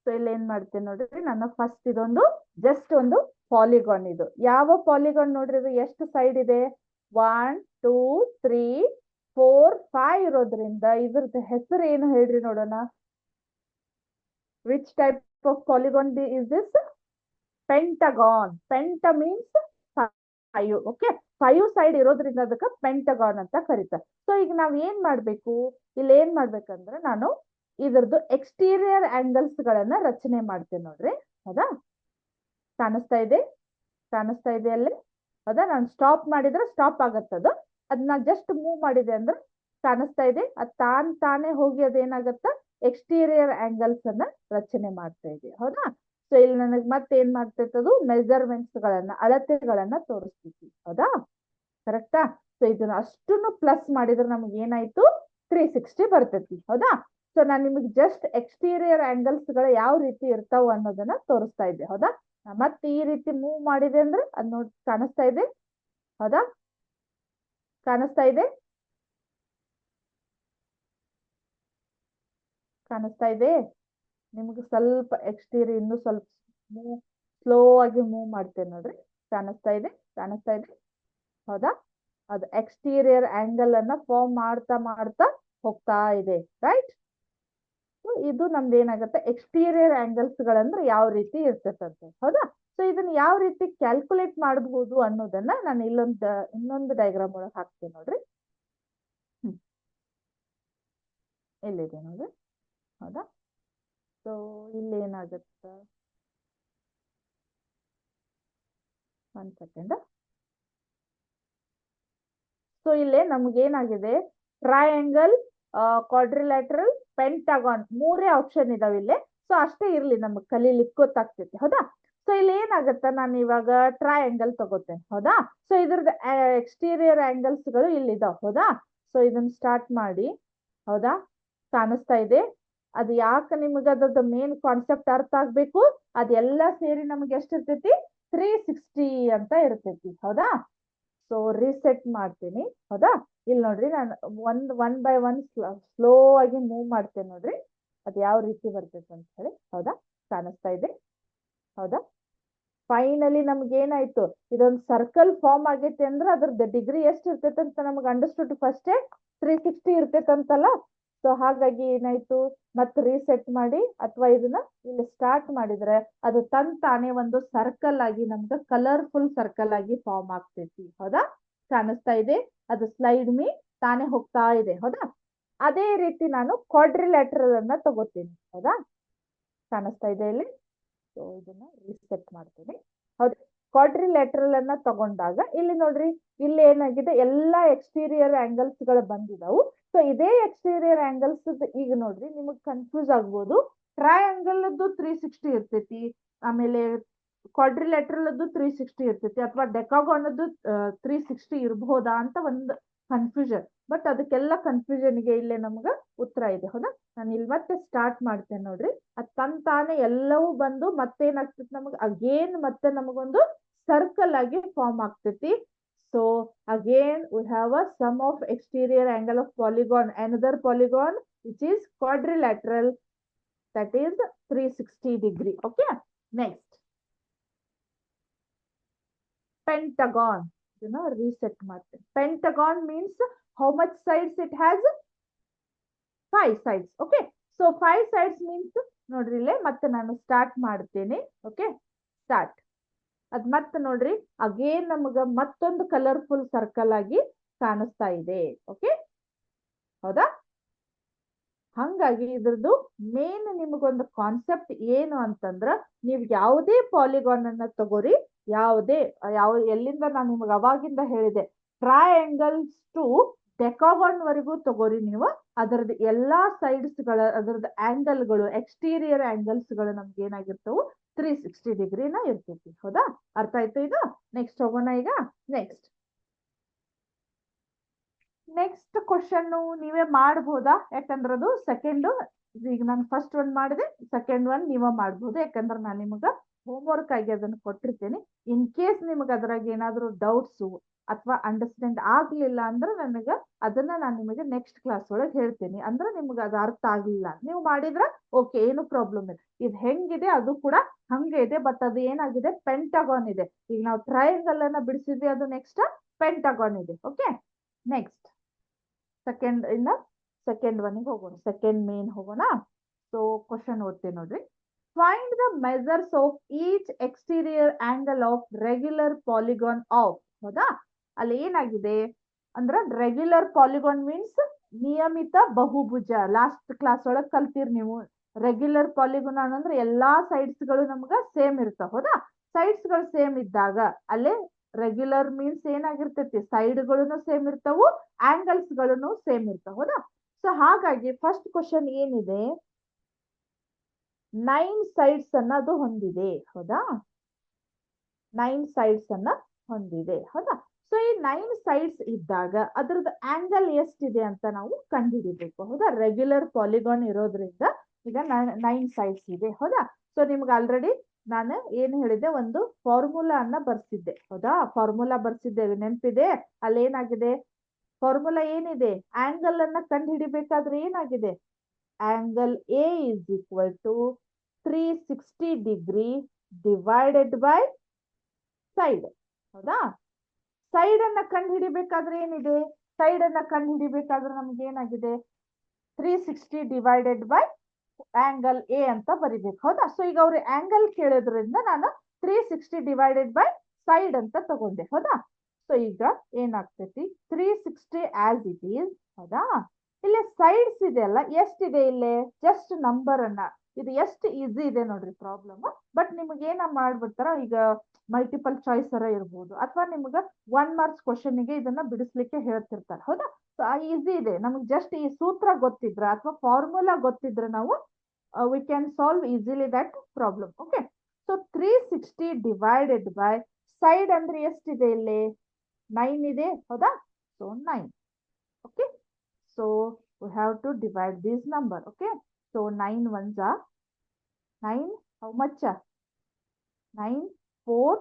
so ಇಲ್ಲಿ ಏನ್ ಮಾಡ್ತೇನೆ ನೋಡ್ರಿ, ನನ್ನ ಫಸ್ಟ್ ಇದೊಂದು ಜಸ್ಟ್ ಒಂದು ಪಾಲಿಗಾನ್. ಇದು ಯಾವ ಪಾಲಿಗಾನ್ ನೋಡ್ರಿ, ಇದು ಎಷ್ಟು ಸೈಡ್ ಇದೆ? 1 2 3 4 5 ಇರೋದ್ರಿಂದ ಇದ್ರದ್ದು ಹೆಸರು ಏನು ಹೇಳ್ರಿ ನೋಡೋಣ. Which type of polygon is this? Pentagon. Paint means 5. Okay, 5 side ಇರೋದ್ರಿಂದ ಅದಕ್ಕೆ ಪೆಂಟಗಾನ್ ಅಂತ ಕರೀತಾರೆ. ಸೊ ಈಗ ನಾವ್ ಏನ್ ಮಾಡ್ಬೇಕು, ಇಲ್ಲಿ ಏನ್ ಮಾಡ್ಬೇಕಂದ್ರೆ ನಾನು ಇದ್ರದ್ದು ಎಕ್ಸ್ಟೀರಿಯರ್ ಆಂಗಲ್ಸ್ ಗಳನ್ನ ರಚನೆ ಮಾಡ್ತೇನೆ ನೋಡ್ರಿ. ಹೌದಾ, ಕಾಣಿಸ್ತಾ ಇದೆ? ಕಾಣಿಸ್ತಾ ಇದೆ ಅಲ್ಲಿ? ಹೌದಾ, ನಾನು ಸ್ಟಾಪ್ ಮಾಡಿದ್ರೆ ಸ್ಟಾಪ್ ಆಗತ್ತದು. ಅದನ್ನ ಜಸ್ಟ್ ಮೂವ್ ಮಾಡಿದೆ ಅಂದ್ರೆ ಕಾಣಿಸ್ತಾ ಇದೆ. ಅದು ತಾನೇ ಹೋಗಿ ಅದೇನಾಗತ್ತ, ಎಕ್ಸ್ಟೀರಿಯರ್ ಆಂಗಲ್ಸ್ ಅನ್ನ ರಚನೆ ಮಾಡ್ತಾ ಇದೆ. ಹೌದಾ, ಸೊ ಇಲ್ಲಿ ನನಗೆ ಮತ್ತೆ ಏನ್ ಮಾಡ್ತೈತದು, ಮೆಜರ್ಮೆಂಟ್ಸ್ ಗಳನ್ನ, ಅಳತೆಗಳನ್ನ ತೋರಿಸ್ತೈತಿ. ಹೌದಾ, ಕರೆಕ್ಟಾ? ಸೊ ಇದನ್ನ ಅಷ್ಟನ್ನು ಪ್ಲಸ್ ಮಾಡಿದ್ರೆ ನಮ್ಗೆ ಏನಾಯ್ತು, 360 ಬರ್ತೈತಿ. ಹೌದಾ, ಸೊ ನಾನು ನಿಮಗೆ ಜಸ್ಟ್ ಎಕ್ಸ್ಟೀರಿಯರ್ ಆಂಗಲ್ಸ್ ಗಳು ಯಾವ ರೀತಿ ಇರ್ತಾವ ಅನ್ನೋದನ್ನ ತೋರಿಸ್ತಾ ಇದ್ದೆ. ಹೌದಾ, ಮತ್ತೆ ಈ ರೀತಿ ಮೂವ್ ಮಾಡಿದೆ ಅಂದ್ರೆ ಅದ್ ನೋಡಿ ಕಾಣಿಸ್ತಾ ಇದೆ. ಹೌದಾ, ಕಾಣಿಸ್ತಾ ಇದೆ? ಕಾಣಿಸ್ತಾ ಇದೆ ನಿಮ್ಗೆ? ಸ್ವಲ್ಪ ಎಕ್ಸ್ಟೀರಿಯರ್ ಇನ್ನು ಸ್ವಲ್ಪ ಮೂವ್, ಸ್ಲೋ ಆಗಿ ಮೂವ್ ಮಾಡ್ತೇನೆ ನೋಡ್ರಿ. ಕಾಣಿಸ್ತಾ ಇದೆ? ಕಾಣಿಸ್ತಾ ಇದೆ? ಹೌದಾ, ಅದು ಎಕ್ಸ್ಟೀರಿಯರ್ ಆಂಗಲ್ ಅನ್ನ ಫಾರ್ಮ್ ಮಾಡ್ತಾ ಮಾಡ್ತಾ ಹೋಗ್ತಾ ಇದೆ. ರೈಟ್, ಇದು ನಮ್ದು ಏನಾಗುತ್ತೆ, ಎಕ್ಸ್ಟೀರಿಯರ್ ಆಂಗಲ್ಸ್ ಗಳಂದ್ರೆ ಯಾವ ರೀತಿ ಇರ್ತೈತಂತೆ. ಹೌದಾ, ಸೊ ಇದನ್ನ ಯಾವ ರೀತಿ ಕ್ಯಾಲ್ಕುಲೇಟ್ ಮಾಡಬಹುದು ಅನ್ನೋದನ್ನ ನಾನು ಇನ್ನೊಂದು ಡಯಾಗ್ರಾಮ್ ಒಳಗೆ ಹಾಕ್ತೇನೆ ನೋಡ್ರಿ. ಇಲ್ಲಿದೆ ನೋಡ್ರಿ. ಹೌದಾ, ಸೊ ಇಲ್ಲಿ ಏನಾಗುತ್ತೆ, 1 ಸೆಕೆಂಡ್. ಸೊ ಇಲ್ಲೇ ನಮ್ಗೇನಾಗಿದೆ, ಟ್ರಯಾಂಗಲ್, ಕ್ವಾಡ್ರಿಲ್ಯಾಟ್ರಲ್, ಪೆಂಟಗಾನ್, 3 ಆಪ್ಷನ್ ಇದಾವೆ ಇಲ್ಲಿ. ಸೊ ಅಷ್ಟೇ ಇರ್ಲಿ, ನಮಗ್ ಕಲೀಲಿಕ್ಕೆ ಗೊತ್ತಾಗ್ತೈತಿ. ಹೌದಾ, ಸೊ ಇಲ್ಲಿ ಏನಾಗತ್ತ, ನಾನು ಇವಾಗ ಟ್ರಯಾಂಗಲ್ ತಗೋತೇನೆ. ಹೌದಾ, ಸೊ ಇದ್ರದ್ದು ಎಕ್ಸ್ಟೀರಿಯರ್ ಆಂಗಲ್ಸ್ ಗಳು ಇಲ್ಲಿದಾವ. ಹೌದಾ, ಸೊ ಇದನ್ನ ಸ್ಟಾರ್ಟ್ ಮಾಡಿ. ಹೌದಾ, ಕಾಣಿಸ್ತಾ ಇದೆ? ಅದು ಯಾಕೆ ನಿಮಗೆ ಅದ್ರದ್ದು ಮೇನ್ ಕಾನ್ಸೆಪ್ಟ್ ಅರ್ಥ ಆಗ್ಬೇಕು, ಅದೆಲ್ಲ ಸೇರಿ ನಮ್ಗೆ ಎಷ್ಟಿರ್ತೈತಿ, 360 ಅಂತ ಇರ್ತೈತಿ. ಹೌದಾ, ಸೊ ರೀಸೆಟ್ ಮಾಡ್ತೀನಿ. ಹೌದಾ, ಇಲ್ಲಿ ನೋಡ್ರಿ, ನಾನು ಒನ್ ಬೈ ಒನ್ ಸ್ಲೋ ಆಗಿ ಮೂವ್ ಮಾಡ್ತೇನೆ ನೋಡ್ರಿ, ಅದು ಯಾವ ರೀತಿ ಬರ್ತೈತೆ ಅಂತ ಹೇಳಿ. ಹೌದಾ, ಕಾಣಿಸ್ತಾ ಇದೆ? ಹೌದಾ, ಫೈನಲಿ ನಮ್ಗೆ ಏನಾಯ್ತು, ಇದೊಂದು ಸರ್ಕಲ್ ಫಾರ್ಮ್ ಆಗೈತೆ ಅಂದ್ರೆ ಅದ್ರದ್ದು ಡಿಗ್ರಿ ಎಷ್ಟು ಇರ್ತೈತೆ ಅಂತ ನಮ್ಗೆ ಅಂಡರ್ಸ್ಟುಡ್. ಫಸ್ಟೇ 360 ಇರ್ತೈತಂತಲ್ಲ. ಸೊ ಹಾಗಾಗಿ ಏನಾಯ್ತು, ಮತ್ತೆ ರೀಸೆಟ್ ಮಾಡಿ ಅಥವಾ ಇದನ್ನ ಇಲ್ಲಿ ಸ್ಟಾರ್ಟ್ ಮಾಡಿದ್ರೆ ಅದು ತಾನೇ ಒಂದು ಸರ್ಕಲ್ ಆಗಿ ನಮ್ಗೆ ಕಲರ್ಫುಲ್ ಸರ್ಕಲ್ ಆಗಿ ಫಾರ್ಮ್ ಆಗ್ತೈತಿ. ಹೌದಾ, ಕಾಣಿಸ್ತಾ ಇದೆ? ಅದು ಸ್ಲೈಡ್ ಮೀ ತಾನೇ ಹೋಗ್ತಾ ಇದೆ. ಹೌದಾ, ಅದೇ ರೀತಿ ನಾನು ಕ್ವಾಡ್ರಿಲ್ಯಾಟ್ರಲ್ ಅನ್ನ ತಗೋತೀನಿ. ಹೌದಾ, ಕಾಣಿಸ್ತಾ ಇದೆ ಇಲ್ಲಿ? ಸೊ ಇದನ್ನ ರೀಸೆಟ್ ಮಾಡ್ತೀನಿ. ಹೌದು, ಕ್ವಾಡ್ರಿಲ್ಯಾಟ್ರಲ್ ಅನ್ನ ತಗೊಂಡಾಗ ಇಲ್ಲಿ ನೋಡ್ರಿ, ಇಲ್ಲಿ ಏನಾಗಿದೆ, ಎಲ್ಲಾ ಎಕ್ಸ್ಟೀರಿಯರ್ ಆಂಗಲ್ಸ್ ಗಳು ಬಂದಿದಾವು. ಸೊ ಇದೇ ಎಕ್ಸ್ಟೀರಿಯರ್ ಆಂಗಲ್ಸ್ ಈಗ ನೋಡ್ರಿ ನಿಮಗ್ ಕನ್ಫ್ಯೂಸ್ ಆಗ್ಬೋದು. ಟ್ರಯಾಂಗಲ್ 360 ಇರ್ತೈತಿ, ಆಮೇಲೆ ಕ್ವಾಡ್ರಿಲ್ಯಾಟ್ರಲ್ 360 ಇರ್ತೈತಿ, ಅಥವಾ ಡೆಕಾಗಾನ್ 360 ಇರಬಹುದಾ ಅಂತ ಒಂದು ಕನ್ಫ್ಯೂಷನ್. ಬಟ್ ಅದಕ್ಕೆಲ್ಲ ಕನ್ಫ್ಯೂಷನ್ಗೆ ಇಲ್ಲೇ ನಮ್ಗ ಉತ್ತರ ಇದೆ. ಹೌದಾ, ನಾನು ಇಲ್ಲಿ ಮತ್ತೆ ಸ್ಟಾರ್ಟ್ ಮಾಡ್ತೇನೆ ನೋಡ್ರಿ. ಅದು ತಾನೇ ಎಲ್ಲವೂ ಬಂದು ಮತ್ತೇನಾಗ್ತೈತಿ, ನಮಗ್ ಅಗೇನ್ ಮತ್ತೆ ನಮಗೊಂದು ಸರ್ಕಲ್ ಆಗಿ ಫಾರ್ಮ್ ಆಗ್ತೈತಿ. So again we have a sum of exterior angle of polygon, another polygon which is quadrilateral, that is 360 degree. Okay, next pentagon. Reset ಮಾಡ್ತೇನೆ. Pentagon means how much sides it has? 5 sides. Okay, so 5 sides means ನೋಡ್ರಿ ಇಲ್ಲೇ ಮತ್ತೆ ನಾನು start ಮಾಡ್ತೇನೆ. Okay, start. ಅದ್ ಮತ್ತೆ ನೋಡ್ರಿ again ನಮಗ ಮತ್ತೊಂದು ಕಲರ್ಫುಲ್ ಸರ್ಕಲ್ ಆಗಿ ಕಾಣಿಸ್ತಾ ಇದೆ. ಓಕೆ, ಹೌದಾ? ಹಂಗಾಗಿ ಇದ್ರದ್ದು ಮೇನ್ ನಿಮಗೊಂದು ಕಾನ್ಸೆಪ್ಟ್ ಏನು ಅಂತಂದ್ರ, ನೀವು ಯಾವುದೇ ಪಾಲಿಗಾನ್ ಅನ್ನ ತಗೋರಿ, ಎಲ್ಲಿಂದ ನಾನು ನಿಮ್ಗೆ ಅವಾಗಿಂದ ಹೇಳಿದೆ, ಟ್ರಯಾಂಗಲ್ಸ್ ಟು ಡೆಕಾಗಾನ್ ವರೆಗೂ ತಗೋರಿ ನೀವು, ಅದರದ್ದು ಎಲ್ಲಾ ಸೈಡ್ಸ್ ಗಳ ಅದರದ್ದು ಆಂಗಲ್ಗಳು, ಎಕ್ಸ್ಟೀರಿಯರ್ ಆಂಗಲ್ಸ್ ಗಳು ನಮ್ಗೆ ಏನಾಗಿರ್ತವು, 360 ಡಿಗ್ರಿನ ಇರ್ತೈತಿ. ಹೌದಾ, ಅರ್ಥ ಆಯ್ತು? ಈಗ ನೆಕ್ಸ್ಟ್ ಹೋಗೋಣ. ಈಗ ನೆಕ್ಸ್ಟ್ ಕ್ವಶನ್ ನೀವೇ ಮಾಡಬಹುದಾ? ಯಾಕಂದ್ರೆ ಅದು ಸೆಕೆಂಡ್, ಈಗ ನಾನು ಫಸ್ಟ್ ಒನ್ ಮಾಡಿದೆ, ಸೆಕೆಂಡ್ ಒನ್ ನೀವೇ ಮಾಡಬಹುದು. ಯಾಕಂದ್ರೆ ನಾನು ನಿಮಗ ಹೋಮ್ವರ್ಕ್ ಆಗಿ ಅದನ್ನು ಕೊಟ್ಟಿರ್ತೀನಿ. ಇನ್ ಕೇಸ್ ನಿಮಗೆ ಅದ್ರಾಗ ಏನಾದರೂ ಡೌಟ್ಸು ಅಥವಾ ಅಂಡರ್ಸ್ಟ್ಯಾಂಡ್ ಆಗ್ಲಿಲ್ಲ ಅಂದ್ರೆ ನನಗೆ ಅದನ್ನ ನಾನು ನಿಮಗೆ ನೆಕ್ಸ್ಟ್ ಕ್ಲಾಸ್ ಒಳಗೆ ಹೇಳ್ತೀನಿ. ಅಂದ್ರೆ ನಿಮ್ಗೆ ಅದು ಅರ್ಥ ಆಗ್ಲಿಲ್ಲ ನೀವು ಮಾಡಿದ್ರೆ ಓಕೆ, ಏನು ಪ್ರಾಬ್ಲಮ್ ಇಲ್ಲ. ಇದು ಹೆಂಗಿದೆ ಅದು ಕೂಡ ಹಂಗೆ ಇದೆ, ಬಟ್ ಅದು ಏನಾಗಿದೆ ಪೆಂಟಗಾನ್ ಇದೆ. ಈಗ ನಾವು ಟ್ರಯಾಂಗಲ್ ಅನ್ನ ಬಿಡಿಸಿದ್ವಿ, ಅದು ನೆಕ್ಸ್ಟ್ ಪೆಂಟಗಾನ್ ಇದೆ. ಓಕೆ, ನೆಕ್ಸ್ಟ್ ಸೆಕೆಂಡ್ ಒನ್ಗೆ ಹೋಗೋಣ, ಸೆಕೆಂಡ್ ಮೇನ್ ಹೋಗೋಣ. ಸೊ ಕ್ವಶನ್ ಓದ್ತೀನಿ ನೋಡ್ರಿ. Find the measures of each exterior angle of regular polygon of. ಹೌದಾ, ಅಲ್ಲಿ ಏನಾಗಿದೆ ಅಂದ್ರೆ ರೆಗ್ಯುಲರ್ ಪಾಲಿಗಾನ್ ಮೀನ್ಸ್ ನಿಯಮಿತ ಬಹುಭುಜ. ಲಾಸ್ಟ್ ಕ್ಲಾಸ್ ಒಳಗೆ ಕಲ್ತೀರಿ ನೀವು. ರೆಗ್ಯುಲರ್ ಪಾಲಿಗಾನ್ ಅಂದ್ರೆ ಎಲ್ಲಾ ಸೈಡ್ಸ್ ಗಳು ನಮ್ಗ ಸೇಮ್ ಇರ್ತಾವ. ಹೌದಾ, ಸೈಡ್ಸ್ ಗಳು ಸೇಮ್ ಇದ್ದಾಗ ಅಲ್ಲೇ ರೆಗ್ಯುಲರ್ ಮೀನ್ಸ್ ಏನಾಗಿರ್ತೈತಿ, ಸೈಡ್ ಗಳನ್ನು ಸೇಮ್ ಇರ್ತಾವು, ಆಂಗಲ್ಸ್ ಗಳನ್ನು ಸೇಮ್ ಇರ್ತಾವ. ಹೌದಾ, ಸೊ ಹಾಗಾಗಿ ಫಸ್ಟ್ ಕ್ವಶನ್ ಏನಿದೆ, 9 ಸೈಡ್ಸ್ ಅನ್ನ ಅದು ಹೊಂದಿದೆ. ಹೌದಾ, 9 ಸೈಡ್ಸ್ ಅನ್ನ ಹೊಂದಿದೆ. ಹೌದಾ, ಸೊ ಈ 9 ಸೈಡ್ಸ್ ಇದ್ದಾಗ ಅದ್ರದ್ದು ಆಂಗಲ್ ಎಷ್ಟಿದೆ ಅಂತ ನಾವು ಕಂಡುಹಿಡಿಬೇಕು. ಹೌದಾ, ರೆಗ್ಯುಲರ್ ಪಾಲಿಗಾನ್ ಇರೋದ್ರಿಂದ ಈಗ 9 ಸೈಡ್ಸ್ ಇದೆ. ಹೌದಾ, ಸೊ ನಿಮ್ಗೆ ಆಲ್ರೆಡಿ ನಾನು ಏನ್ ಹೇಳಿದೆ, ಒಂದು ಫಾರ್ಮುಲಾ ಅನ್ನ ಬರ್ಸಿದ್ದೆ. ಹೌದಾ, ಫಾರ್ಮುಲಾ ಬರ್ಸಿದ್ದೇವೆ, ನೆನಪಿದೆ? ಅಲ್ಲಿ ಏನಾಗಿದೆ, ಫಾರ್ಮುಲಾ ಏನಿದೆ, ಆಂಗಲ್ ಅನ್ನ ಕಂಡು ಹಿಡಿಬೇಕಾದ್ರೆ ಏನಾಗಿದೆ, angle A is equal to 360 degree divided by side. ಹೌದಾ, ಸೈಡ್ ಅನ್ನ ಕಂಡು ಹಿಡಿಬೇಕಾದ್ರೆ ಏನಿದೆ, ಸೈಡ್ ಅನ್ನ ಕಂಡು ಹಿಡಿಬೇಕಾದ್ರೆ ನಮ್ಗೆ ಏನಾಗಿದೆ, 360 ಡಿವೈಡೆಡ್ ಬೈ ಆಂಗಲ್ ಎ ಅಂತ ಬರಿಬೇಕು. ಹೌದಾ, ಸೊ ಈಗ ಅವ್ರು ಆಂಗಲ್ ಕೇಳೋದ್ರಿಂದ ನಾನು 360 ಡಿವೈಡೆಡ್ ಬೈ ಸೈಡ್ ಅಂತ ತಗೊಂಡೆ. ಹೌದಾ, ಸೊ ಈಗ ಏನಾಗ್ತೈತಿ, 360 ಆಸ್ ಇಟ್ ಈಸ್. ಹೌದಾ, ಇಲ್ಲಿ ಸೈಡ್ಸ್ ಇದೆ ಅಲ್ಲ, ಎಷ್ಟಿದೆ ಇಲ್ಲಿ, ಜಸ್ಟ್ ನಂಬರ್ ಅನ್ನ, ಇದು ಎಷ್ಟು ಈಸಿ ಇದೆ ನೋಡ್ರಿ ಪ್ರಾಬ್ಲಮ್. ಬಟ್ ನಿಮ್ಗೆ ಏನ ಮಾಡ್ಬಿಡ್ತಾರ, ಈಗ ಮಲ್ಟಿಪಲ್ ಚಾಯ್ಸ್ ಅರ ಇರ್ಬೋದು, ಅಥವಾ ನಿಮ್ಗೆ 1 ಮಾರ್ಕ್ಸ್ ಕ್ವಶನ್ ಗೆ ಇದನ್ನ ಬಿಡಿಸ್ಲಿಕ್ಕೆ ಹೇಳ್ತಿರ್ತಾರೆ. ಹೌದಾ, ಸೊ ಈಸಿ ಇದೆ. ನಮ್ಗೆ ಜಸ್ಟ್ ಈ ಸೂತ್ರ ಗೊತ್ತಿದ್ರ ಅಥವಾ ಫಾರ್ಮುಲಾ ಗೊತ್ತಿದ್ರೆ ನಾವು we can solve easily that problem. Okay, so 360 divided by side ಅಂದ್ರೆ ಎಷ್ಟಿದೆ ಇಲ್ಲಿ, 9 ಇದೆ. ಹೌದಾ, so 9. Okay, so we have to divide this number. Okay, so 9 ones are 9, how much, 9 4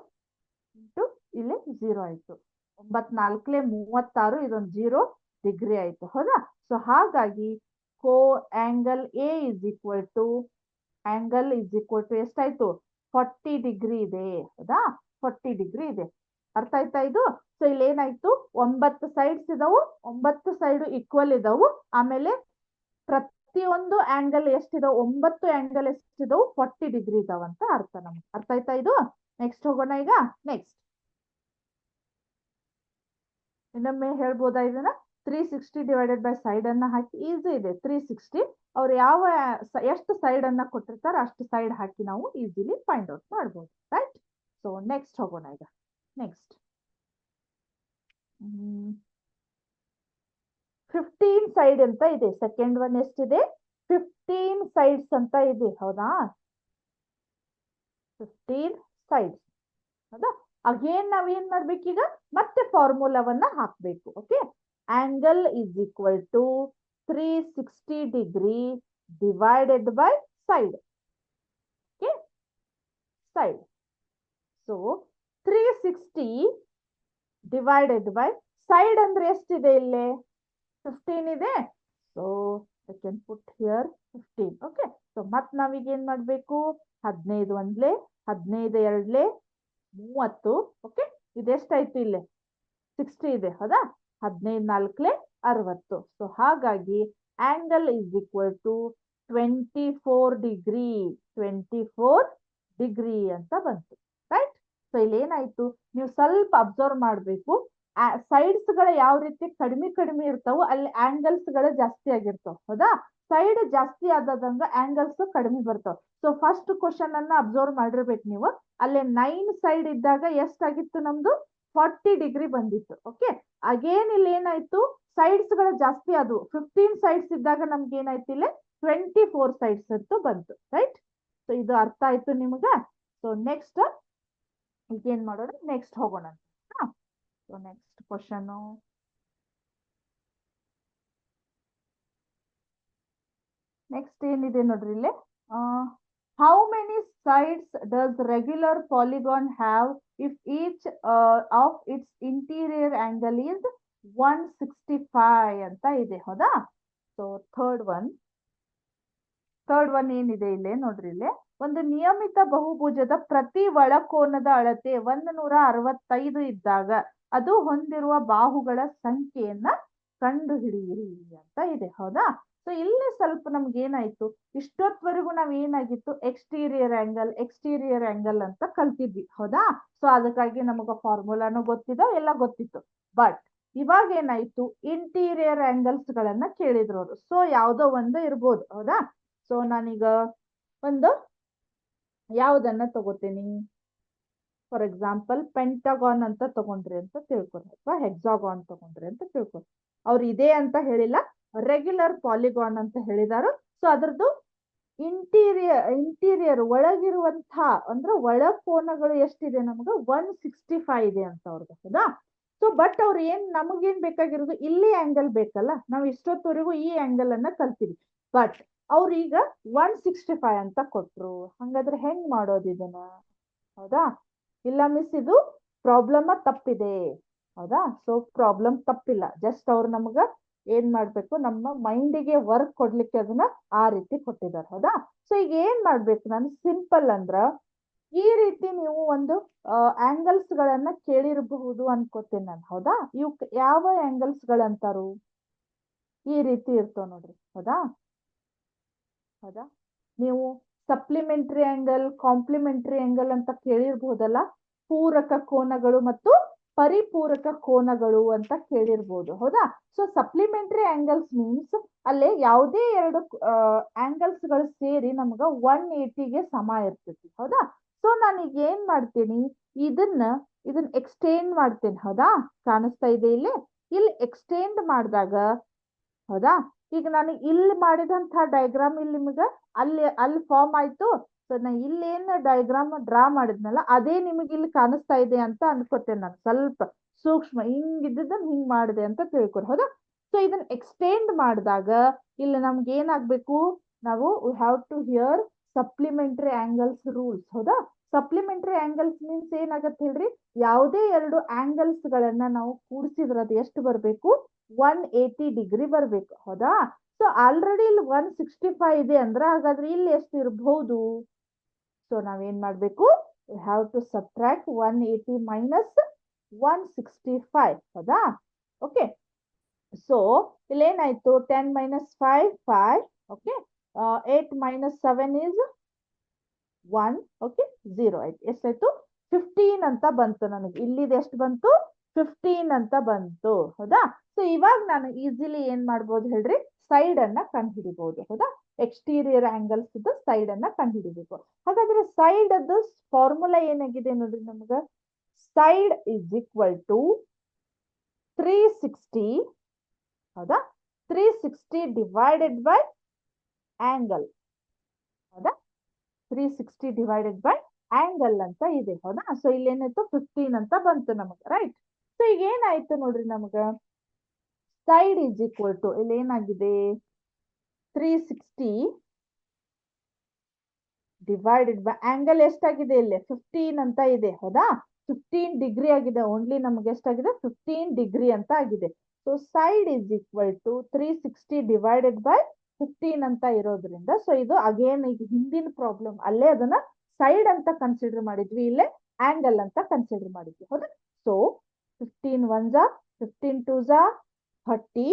into ಇಲ್ಲಿ 0 ಆಯ್ತು, 9 4 36, ಇದೊಂದು 0 ಡಿಗ್ರಿ ಆಯ್ತು. ಹೌದಾ, ಸೊ ಹಾಗಾಗಿ ಕೋ angle A is equal to ಎಷ್ಟಾಯ್ತು, 40 ಡಿಗ್ರಿ ಇದೆ. ಹೌದಾ, 40 ಡಿಗ್ರಿ ಇದೆ. ಅರ್ಥ ಆಯ್ತಾ ಇದು? ಸೊ ಇಲ್ಲಿ ಏನಾಯ್ತು, 9 ಸೈಡ್ಸ್ ಇದಾವು, 9 ಸೈಡ್ ಈಕ್ವಲ್ ಇದಾವು. ಆಮೇಲೆ ಪ್ರತಿಯೊಂದು ಆಂಗಲ್ ಎಷ್ಟಿದಾವು, 9 ಆಂಗಲ್ ಎಷ್ಟಿದಾವು, 40 ಡಿಗ್ರಿ ಇದಾವ ಅಂತ ಅರ್ಥ. ನಮ್ಗೆ ಅರ್ಥ ಆಯ್ತಾ ಇದು? ನೆಕ್ಸ್ಟ್ ಹೋಗೋಣ. ಈಗ ನೆಕ್ಸ್ಟ್ ಇನ್ನೊಮ್ಮೆ ಹೇಳ್ಬೋದಾ ಇದನ್ನ, 360 ಡಿವೈಡೆಡ್ ಬೈ ಸೈಡ್ ಅನ್ನ ಹಾಕಿ, ಈಸಿ ಇದೆ. 360 ಅವ್ರು ಎಷ್ಟು ಸೈಡ್ ಅನ್ನ ಕೊಟ್ಟಿರ್ತಾರೆ ಅಷ್ಟು ಸೈಡ್ ಹಾಕಿ ನಾವು ಈಸಿಲಿ ಫೈಂಡ್ ಔಟ್ ಮಾಡ್ಬೋದು. ರೈಟ್, ಸೊ ನೆಕ್ಸ್ಟ್ ಹೋಗೋಣ. ಈಗ ನೆಕ್ಸ್ಟ್ 15 ಸೈಡ್ ಅಂತ ಇದೆ. ಸೆಕೆಂಡ್ ಒನ್ ಎಷ್ಟಿದೆ, 15 ಸೈಡ್ಸ್ ಅಂತ ಇದೆ. ಹೌದಾ, 15 ಸೈಡ್ಸ್. ಹೌದಾ, ಅಗೇನ್ ನಾವ್ ಏನ್ ಮಾಡ್ಬೇಕೀಗ, ಮತ್ತೆ ಫಾರ್ಮುಲಾವನ್ನ ಹಾಕ್ಬೇಕು. Okay, angle is equal to 360 degree divided by side. Okay, side. So 360 divided by side ಅಂದ್ರೆ ಎಷ್ಟಿದೆ ಇಲ್ಲಿ, 15 ಇದೆ. So I can put here 15. Okay, so ಮತ್ ನಾವೀಗ ಏನ್ ಮಾಡ್ಬೇಕು, 15 ಒಂದ್ಲೆ, 15 ಎರಡ್ಲೆ 30. ಓಕೆ, ಇದೆಷ್ಟಾಯ್ತು ಇಲ್ಲಿ 60 ಇದೆ. ಹೌದಾ, 15 4 60. ಸೊ ಹಾಗಾಗಿ angle is equal to 24 degree, 24 degree ಅಂತ ಬಂತು. ರೈಟ್, ಸೊ ಇಲ್ಲಿ ಏನಾಯ್ತು, ನೀವು ಸ್ವಲ್ಪ ಅಬ್ಸರ್ವ್ ಮಾಡ್ಬೇಕು, ಸೈಡ್ಸ್ ಗಳು ಯಾವ ರೀತಿ ಕಡಿಮೆ ಕಡಿಮೆ ಇರ್ತಾವ, ಅಲ್ಲಿ ಆಂಗಲ್ಸ್ ಗಳು ಜಾಸ್ತಿ ಆಗಿರ್ತಾವ. ಹೌದಾ, ಸೈಡ್ ಜಾಸ್ತಿ ಆದಂಗ ಆಂಗಲ್ಸ್ ಕಡಿಮೆ ಬರ್ತಾವ. ಸೊ ಫಸ್ಟ್ ಕ್ವಶನ್ ಅನ್ನ ಅಬ್ಸರ್ವ್ ಮಾಡಿರ್ಬೇಕು ನೀವು. ಅಲ್ಲೇ 9 ಸೈಡ್ ಇದ್ದಾಗ ಎಷ್ಟಾಗಿತ್ತು ನಮ್ದು, 40 ಡಿಗ್ರಿ ಬಂದಿತ್ತು. ಓಕೆ, ಅಗೇನ್ ಇಲ್ಲಿ ಏನಾಯ್ತು, ಸೈಡ್ಸ್ ಗಳು ಜಾಸ್ತಿ ಆದವು. 15 ಸೈಡ್ಸ್ ಇದ್ದಾಗ ನಮ್ಗೆ ಏನಾಯ್ತು, ಇಲ್ಲಿ 24 ಸೈಡ್ಸ್ ಅಂತೂ ಬಂತು. ರೈಟ್, ಸೊ ಇದು ಅರ್ಥ ಆಯ್ತು ನಿಮ್ಗ? ಸೊ ನೆಕ್ಸ್ಟ್ ಈಗ ಏನ್ ಮಾಡೋಣ, ನೆಕ್ಸ್ಟ್ ಹೋಗೋಣ. ಸೊ ನೆಕ್ಸ್ಟ್ ಕ್ವಶನ್, ನೆಕ್ಸ್ಟ್ ಏನಿದೆ ನೋಡ್ರಿ ಇಲ್ಲಿ, how many sides does regular polygon have if each of its interior angle is 165 ಅಂತ ಇದೆ ಹೌದಾ. ಸೊ ಥರ್ಡ್ ಒನ್ ಏನಿದೆ ಇಲ್ಲೇ ನೋಡ್ರಿ, ಇಲ್ಲೇ ಒಂದು ನಿಯಮಿತ ಬಹುಭುಜದ ಪ್ರತಿ ಒಳಕೋನದ ಅಳತೆ 165 ಇದ್ದಾಗ ಅದು ಹೊಂದಿರುವ ಬಾಹುಗಳ ಸಂಖ್ಯೆಯನ್ನ ಕಂಡು ಹಿಡಿಯಿರಿ ಅಂತ ಇದೆ ಹೌದಾ. ಸೊ ಇಲ್ಲಿ ಸ್ವಲ್ಪ ನಮ್ಗೆ ಏನಾಯ್ತು, ಇಷ್ಟೊತ್ವರೆಗೂ ನಾವ್ ಏನಾಗಿತ್ತು ಎಕ್ಸ್ಟೀರಿಯರ್ ಆಂಗಲ್ ಅಂತ ಕಲ್ತಿದ್ವಿ ಹೌದಾ. ಸೊ ಅದಕ್ಕಾಗಿ ನಮಗ ಫಾರ್ಮುಲಾನು ಗೊತ್ತಿದೆ, ಎಲ್ಲ ಗೊತ್ತಿತ್ತು. ಬಟ್ ಇವಾಗ ಏನಾಯ್ತು, ಇಂಟೀರಿಯರ್ ಆಂಗಲ್ಸ್ ಗಳನ್ನ ಕೇಳಿದ್ರು ಅವರು. ಸೊ ಯಾವ್ದೋ ಒಂದು ಇರ್ಬೋದು ಹೌದಾ. ಸೊ ನಾನೀಗ ಒಂದು ಯಾವ್ದನ್ನ ತಗೋತೀನಿ, ಫಾರ್ ಎಕ್ಸಾಂಪಲ್ ಪೆಂಟಗಾನ್ ಅಂತ ತಗೊಂಡ್ರಿ ಅಂತ ತಿಳ್ಕೊರಿ, ಅಥವಾ ಹೆಕ್ಸಾಗಾನ್ ತಗೊಂಡ್ರಿ ಅಂತ ತಿಳ್ಕೊರಿ. ಅವ್ರು ಇದೆ ಅಂತ ಹೇಳಿಲ್ಲ, ರೆಗ್ಯುಲರ್ ಪಾಲಿಗಾನ್ ಅಂತ ಹೇಳಿದಾರು. ಸೊ ಅದ್ರದ್ದು ಇಂಟೀರಿಯರ್ ಒಳಗಿರುವಂತಹ ಅಂದ್ರೆ ಒಳ ಕೋನಗಳು ಎಷ್ಟಿದೆ, ನಮ್ಗೆ 165 ಇದೆ ಅಂತ ಅವ್ರಿಗೆ ಹೌದಾ. ಸೊ ಬಟ್ ಅವ್ರು ನಮಗೇನ್ ಬೇಕಾಗಿರೋದು, ಇಲ್ಲಿ ಆಂಗಲ್ ಬೇಕಲ್ಲ, ನಾವು ಇಷ್ಟೊತ್ತವರೆಗೂ ಈ ಆಂಗಲ್ ಅನ್ನ ಕಲ್ತೀವಿ. ಬಟ್ ಅವ್ರು ಈಗ 165 ಅಂತ ಕೊಟ್ರು. ಹಂಗಾದ್ರೆ ಹೆಂಗ್ ಮಾಡೋದು ಇದನ್ನ ಹೌದಾ. ಇಲ್ಲ ಮಿಸ್, ಇದು ಪ್ರಾಬ್ಲಮ್ ತಪ್ಪಿದೆ ಹೌದಾ. ಸೊ ಪ್ರಾಬ್ಲಮ್ ತಪ್ಪಿಲ್ಲ, ಜಸ್ಟ್ ಅವ್ರು ನಮಗ ಏನ್ ಮಾಡ್ಬೇಕು, ನಮ್ಮ ಮೈಂಡಿಗೆ ವರ್ಕ್ ಕೊಡ್ಲಿಕ್ಕೆ ಅದನ್ನ ಆ ರೀತಿ ಕೊಟ್ಟಿದ್ದಾರೆ ಹೌದಾ. ಸೊ ಈಗ ಏನ್ ಮಾಡ್ಬೇಕು, ನಾನು ಸಿಂಪಲ್ ಅಂದ್ರ ಈ ರೀತಿ ನೀವು ಒಂದು ಆಂಗಲ್ಸ್ ಗಳನ್ನ ಕೇಳಿರಬಹುದು ಅನ್ಕೋತೀನಿ ನಾನು ಹೌದಾ. ಇವ್ ಯಾವ ಆಂಗಲ್ಸ್ ಗಳಂತಾರು, ಈ ರೀತಿ ಇರ್ತಾವ ನೋಡ್ರಿ ಹೌದಾ. ನೀವು ಸಪ್ಲಿಮೆಂಟರಿ ಆಂಗಲ್, ಕಾಂಪ್ಲಿಮೆಂಟರಿ ಆಂಗಲ್ ಅಂತ ಕೇಳಿರ್ಬಹುದಲ್ಲ. ಪೂರಕ ಕೋನಗಳು ಮತ್ತು ಪರಿಪೂರಕ ಕೋನಗಳು ಅಂತ ಕೇಳಿರ್ಬೋದು ಹೌದಾ. ಸೊ ಸಪ್ಲಿಮೆಂಟರಿ ಆಂಗಲ್ಸ್ ಮೀನ್ಸ್ ಅಲ್ಲೇ ಯಾವುದೇ ಎರಡು ಆಂಗಲ್ಸ್ ಗಳು ಸೇರಿ ನಮ್ಗ 180ಗೆ ಸಮ ಇರ್ತೈತಿ ಹೌದಾ. ಸೊ ನಾನೀಗ ಏನ್ ಮಾಡ್ತೀನಿ, ಇದನ್ನ ಎಕ್ಸ್ಟೆಂಡ್ ಮಾಡ್ತೇನೆ ಹೌದಾ. ಕಾಣಿಸ್ತಾ ಇದೆ ಇಲ್ಲಿ ಎಕ್ಸ್ಟೆಂಡ್ ಮಾಡಿದಾಗ ಹೌದಾ. ಈಗ ನಾನು ಇಲ್ಲಿ ಮಾಡಿದಂತಹ ಡಯಾಗ್ರಾಮ್ ಇಲ್ಲಿ ನಿಮ್ಗ ಅಲ್ಲಿ ಫಾರ್ಮ್ ಆಯ್ತು. ಸೊ ನಾ ಇಲ್ಲೇನ್ ಡಯಾಗ್ರಾಮ್ ಡ್ರಾ ಮಾಡಿದ್ನಲ್ಲ ಅದೇ ನಿಮಗೆ ಇಲ್ಲಿ ಕಾಣಿಸ್ತಾ ಇದೆ ಅಂತ ಅನ್ಕೋತೇನೆ ನಾನು. ಸ್ವಲ್ಪ ಸೂಕ್ಷ್ಮ ಹಿಂಗಿದ್ದದನ್ನ ಹಿಂಗ್ ಮಾಡಿದೆ ಅಂತ ತಿಳ್ಕೊರಿ ಹೌದಾ. ಸೊ ಇದನ್ನ ಎಕ್ಸ್ಟೆಂಡ್ ಮಾಡಿದಾಗ ಇಲ್ಲಿ ನಮ್ಗೆ ಏನಾಗ್ಬೇಕು, ನಾವು we have to here supplementary angles rules ಹೌದಾ. ಸಪ್ಲಿಮೆಂಟರಿ ಆಂಗಲ್ಸ್ ಮೀನ್ಸ್ ಏನಾಗತ್ತೆ ಹೇಳ್ರಿ, ಯಾವುದೇ ಎರಡು ಆಂಗಲ್ಸ್ ಗಳನ್ನ ನಾವು ಕೂಡಿಸಿದ್ರೆ ಅದು ಎಷ್ಟು ಬರ್ಬೇಕು, 180 ಡಿಗ್ರಿ ಬರ್ಬೇಕು ಹೌದಾ. ಸೊ ಆಲ್ರೆಡಿ ಇಲ್ಲಿ 165 ಇದೆ ಅಂದ್ರೆ ಹಾಗಾದ್ರೆ ಇಲ್ಲಿ ಎಷ್ಟು ಇರಬಹುದು. ಸೊ ನಾವೇನ್ ಮಾಡ್ಬೇಕು, we have to subtract 180 minus 165 ಹೌದಾ. ಓಕೆ, ಸೊ ಇಲ್ಲೇನಾಯ್ತು, 10 minus 5 5 okay, 8 minus 7 is 1 okay, 0 ಆಯ್ತು. ಎಷ್ಟಾಯ್ತು, 15 ಅಂತ ಬಂತು ನನಗೆ. ಇಲ್ಲಿದೆ ಎಷ್ಟು ಬಂತು, 15 ಅಂತ ಬಂತು ಹೌದಾ. ಸೊ ಇವಾಗ ನಾನು ಈಸಿಲಿ ಏನ್ ಮಾಡ್ಬೋದು ಹೇಳ್ರಿ, ಸೈಡ್ ಅನ್ನ ಕಂಡುಹಿಡಿಬಹುದು ಹೌದಾ. ಎಕ್ಸ್ಟೀರಿಯರ್ ಆಂಗಲ್ಸ್ ಸೈಡ್ ಅನ್ನ ಕಂಡುಹಿಡಿಬೇಕು. ಹಾಗಾದ್ರೆ ಸೈಡ್ ಅದು ಫಾರ್ಮುಲಾ ಏನಾಗಿದೆ ನೋಡ್ರಿ ನಮ್ಗ, ಸೈಡ್ ಇಸ್ ಈಕ್ವಲ್ ಟು 360 ಹೌದಾ, 360 ಡಿವೈಡೆಡ್ ಬೈ ಆಂಗಲ್ ಹೌದಾ. 360 ಡಿವೈಡೆಡ್ ಬೈ ಆಂಗಲ್ ಅಂತ ಇದೆ ಹೌದಾ. ಸೊ ಇಲ್ಲಿ ಏನಾಯ್ತು, 15 ಅಂತ ಬಂತು ನಮಗ ರೈಟ್. ಸೊ ಈಗ ಏನಾಯ್ತು ನೋಡ್ರಿ ನಮಗ, ಸೈಡ್ ಇಸ್ ಈಕ್ವಲ್ ಟು ಇಲ್ಲಿ ಏನಾಗಿದೆ, 360 ಡಿವೈಡೆಡ್ ಬೈ ಆಂಗಲ್ ಎಷ್ಟಾಗಿದೆ, ಇಲ್ಲಿ 15 ಅಂತ ಇದೆ ಹೌದಾ. 15 ಡಿಗ್ರಿ ಆಗಿದೆ, ಓನ್ಲಿ ನಮ್ಗೆ ಎಷ್ಟಾಗಿದೆ, 15 ಡಿಗ್ರಿ ಅಂತ ಆಗಿದೆ. So side is equal to 360 divided by 15 ಅಂತ ಇರೋದ್ರಿಂದ, ಸೊ ಇದು ಅಗೇನ್ ಈಗ ಹಿಂದಿನ ಪ್ರಾಬ್ಲಮ್ ಅಲ್ಲೇ ಅದನ್ನ ಸೈಡ್ ಅಂತ ಕನ್ಸಿಡರ್ ಮಾಡಿದ್ವಿ, ಇಲ್ಲೇ ಆಂಗಲ್ ಅಂತ ಕನ್ಸಿಡರ್ ಮಾಡಿದ್ವಿ ಹೌದಾ. ಸೊ 15 1 ಜಾ 15 2 ಜಾ 30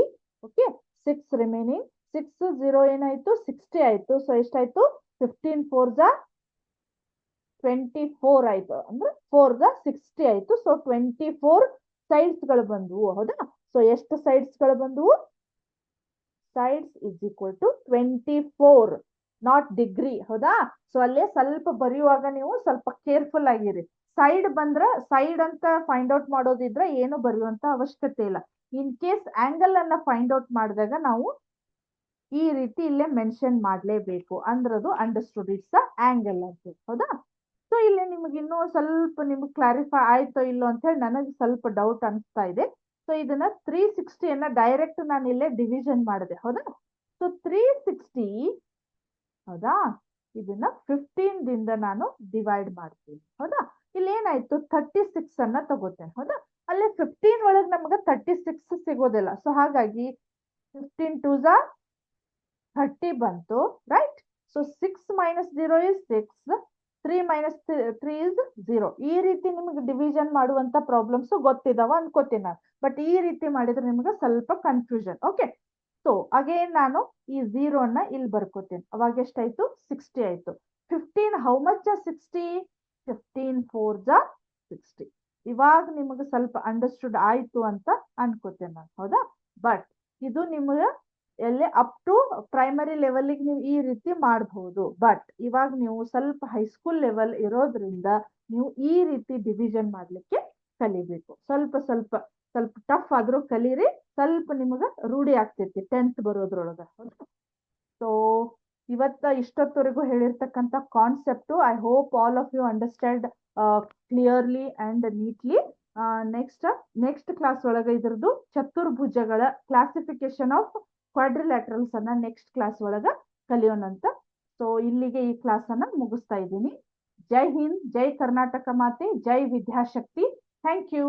ಓಕೆ, 6 ರಿಮೈನಿಂಗ್, 6 0 ಏನಾಯ್ತು 60 ಆಯ್ತು. ಸೊ ಎಷ್ಟಾಯ್ತು, 15 4 ಜಾ 24 ಆಯ್ತು, ಅಂದ್ರೆ 4 ಜಾ 60 ಆಯ್ತು. ಸೊ 24 ಸೈಡ್ಸ್ ಗಳು ಬಂದವು ಹೌದಾ. ಸೊ ಎಷ್ಟು ಸೈಡ್ಸ್ ಗಳು ಬಂದವು, sides is equal to 24 not degree ಹೌದಾ. ಸೊ ಅಲ್ಲೇ ಸ್ವಲ್ಪ ಬರೆಯುವಾಗ ನೀವು ಸ್ವಲ್ಪ ಕೇರ್ಫುಲ್ ಆಗಿರಿ. ಸೈಡ್ ಬಂದ್ರ ಸೈಡ್ ಅಂತ ಫೈಂಡ್ ಔಟ್ ಮಾಡೋದಿದ್ರೆ ಏನು ಬರೆಯುವಂತ ಅವಶ್ಯಕತೆ ಇಲ್ಲ. ಇನ್ ಕೇಸ್ ಆಂಗಲ್ ಅನ್ನ ಫೈಂಡ್ ಔಟ್ ಮಾಡಿದಾಗ ನಾವು ಈ ರೀತಿ ಇಲ್ಲೇ ಮೆನ್ಷನ್ ಮಾಡ್ಲೇಬೇಕು, ಅಂದ್ರದು ಅಂಡರ್ಸ್ಟುಡ್ ಇಟ್ಸ್ ಆಂಗಲ್ ಅಂತ ಹೌದಾ. ಸೊ ಇಲ್ಲಿ ನಿಮ್ಗೆ ಇನ್ನೂ ಸ್ವಲ್ಪ ನಿಮ್ಗೆ ಕ್ಲಾರಿಫೈ ಆಯ್ತೋ ಇಲ್ಲೋ ಅಂತ ಹೇಳಿ ನನಗೆ ಸ್ವಲ್ಪ ಡೌಟ್ ಅನಿಸ್ತಾ ಇದೆ. ಸೊ ಇದನ್ನ 360 ಡೈರೆಕ್ಟ್ ನಾನು ಇಲ್ಲೇ ಡಿವಿಷನ್ ಮಾಡಿದೆ ಹೌದಾ. ಸೊ 360 ಹೌದಾ, ಇದನ್ನ 15 ದಿಂದ ನಾನು ಡಿವೈಡ್ ಮಾಡ್ತೀನಿ ಹೌದಾ. ಇಲ್ಲಿ ಏನಾಯ್ತು 36 ಅನ್ನ ತಗೋತೇನೆ ಹೌದಾ. ಅಲ್ಲಿ 15 ಒಳಗೆ ನಮ್ಗೆ 36 ಸಿಗೋದಿಲ್ಲ. ಸೊ ಹಾಗಾಗಿ 15 2 30 ಬಂತು right. So 6 minus 0 is 6, 3 minus 3 is 0. ಈ ರೀತಿ ನಿಮಗೆ ಡಿವಿಷನ್ ಮಾಡುವಂತ ಪ್ರಾಬ್ಲಮ್ಸ್ ಗೊತ್ತಿದಾವ ಅನ್ಕೋತೀನಿ ನಾನು. ಬಟ್ ಈ ರೀತಿ ಮಾಡಿದ್ರೆ ನಿಮ್ಗೆ ಸ್ವಲ್ಪ ಕನ್ಫ್ಯೂಷನ್. ಓಕೆ, ಸೊ ಅಗೇನ್ ನಾನು ಈ 0 ಅನ್ನ ಇಲ್ಲಿ ಬರ್ಕೋತೀನಿ. ಅವಾಗ ಎಷ್ಟಾಯ್ತು 60 ಆಯ್ತು. 15 ಹೌ ಮಚ್ 60? 15 4 60. ಇವಾಗ ನಿಮಗೆ ಸ್ವಲ್ಪ ಅಂಡರ್ಸ್ಟುಡ್ ಆಯ್ತು ಅಂತ ಅನ್ಕೋತೇನೆ ನಾನು ಹೌದಾ. ಬಟ್ ಇದು ನಿಮಗೆ ಎಲ್ಲಿ ಅಪ್ ಟು ಪ್ರೈಮರಿ ಲೆವೆಲ್ಗೆ ನೀವು ಈ ರೀತಿ ಮಾಡಬಹುದು. ಬಟ್ ಇವಾಗ ನೀವು ಸ್ವಲ್ಪ ಹೈಸ್ಕೂಲ್ ಲೆವೆಲ್ ಇರೋದ್ರಿಂದ ನೀವು ಈ ರೀತಿ ಡಿವಿಷನ್ ಮಾಡ್ಲಿಕ್ಕೆ ಕಲಿಬೇಕು. ಸ್ವಲ್ಪ ಸ್ವಲ್ಪ ಸ್ವಲ್ಪ ಟಫ್ ಆದ್ರೂ ಕಲೀರಿ, ಸ್ವಲ್ಪ ನಿಮಗೆ ರೂಢಿ ಆಗ್ತೈತಿ 10th ಬರೋದ್ರೊಳಗ. ಸೊ ಇವತ್ತ ಇಷ್ಟೊತ್ತವರೆಗೂ ಹೇಳಿರ್ತಕ್ಕಂಥ concept I hope all of you understand clearly and neatly. Next class ಒಳಗೆ ಇದ್ರದ್ದು ಚತುರ್ಭುಜಗಳ ಕ್ಲಾಸಿಫಿಕೇಶನ್ ಆಫ್ ಕ್ವಾಡ್ರಿಲ್ಯಾಟ್ರಲ್ಸ್ ಅನ್ನ ನೆಕ್ಸ್ಟ್ ಕ್ಲಾಸ್ ಒಳಗ ಕಲಿಯೋಣಂತ. ಸೊ ಇಲ್ಲಿಗೆ ಈ ಕ್ಲಾಸ್ ಅನ್ನ ಮುಗಿಸ್ತಾ ಇದ್ದೀನಿ. ಜೈ ಹಿಂದ್, ಜೈ ಕರ್ನಾಟಕ ಮಾತೆ, ಜೈ ವಿದ್ಯಾಶಕ್ತಿ. Thank you.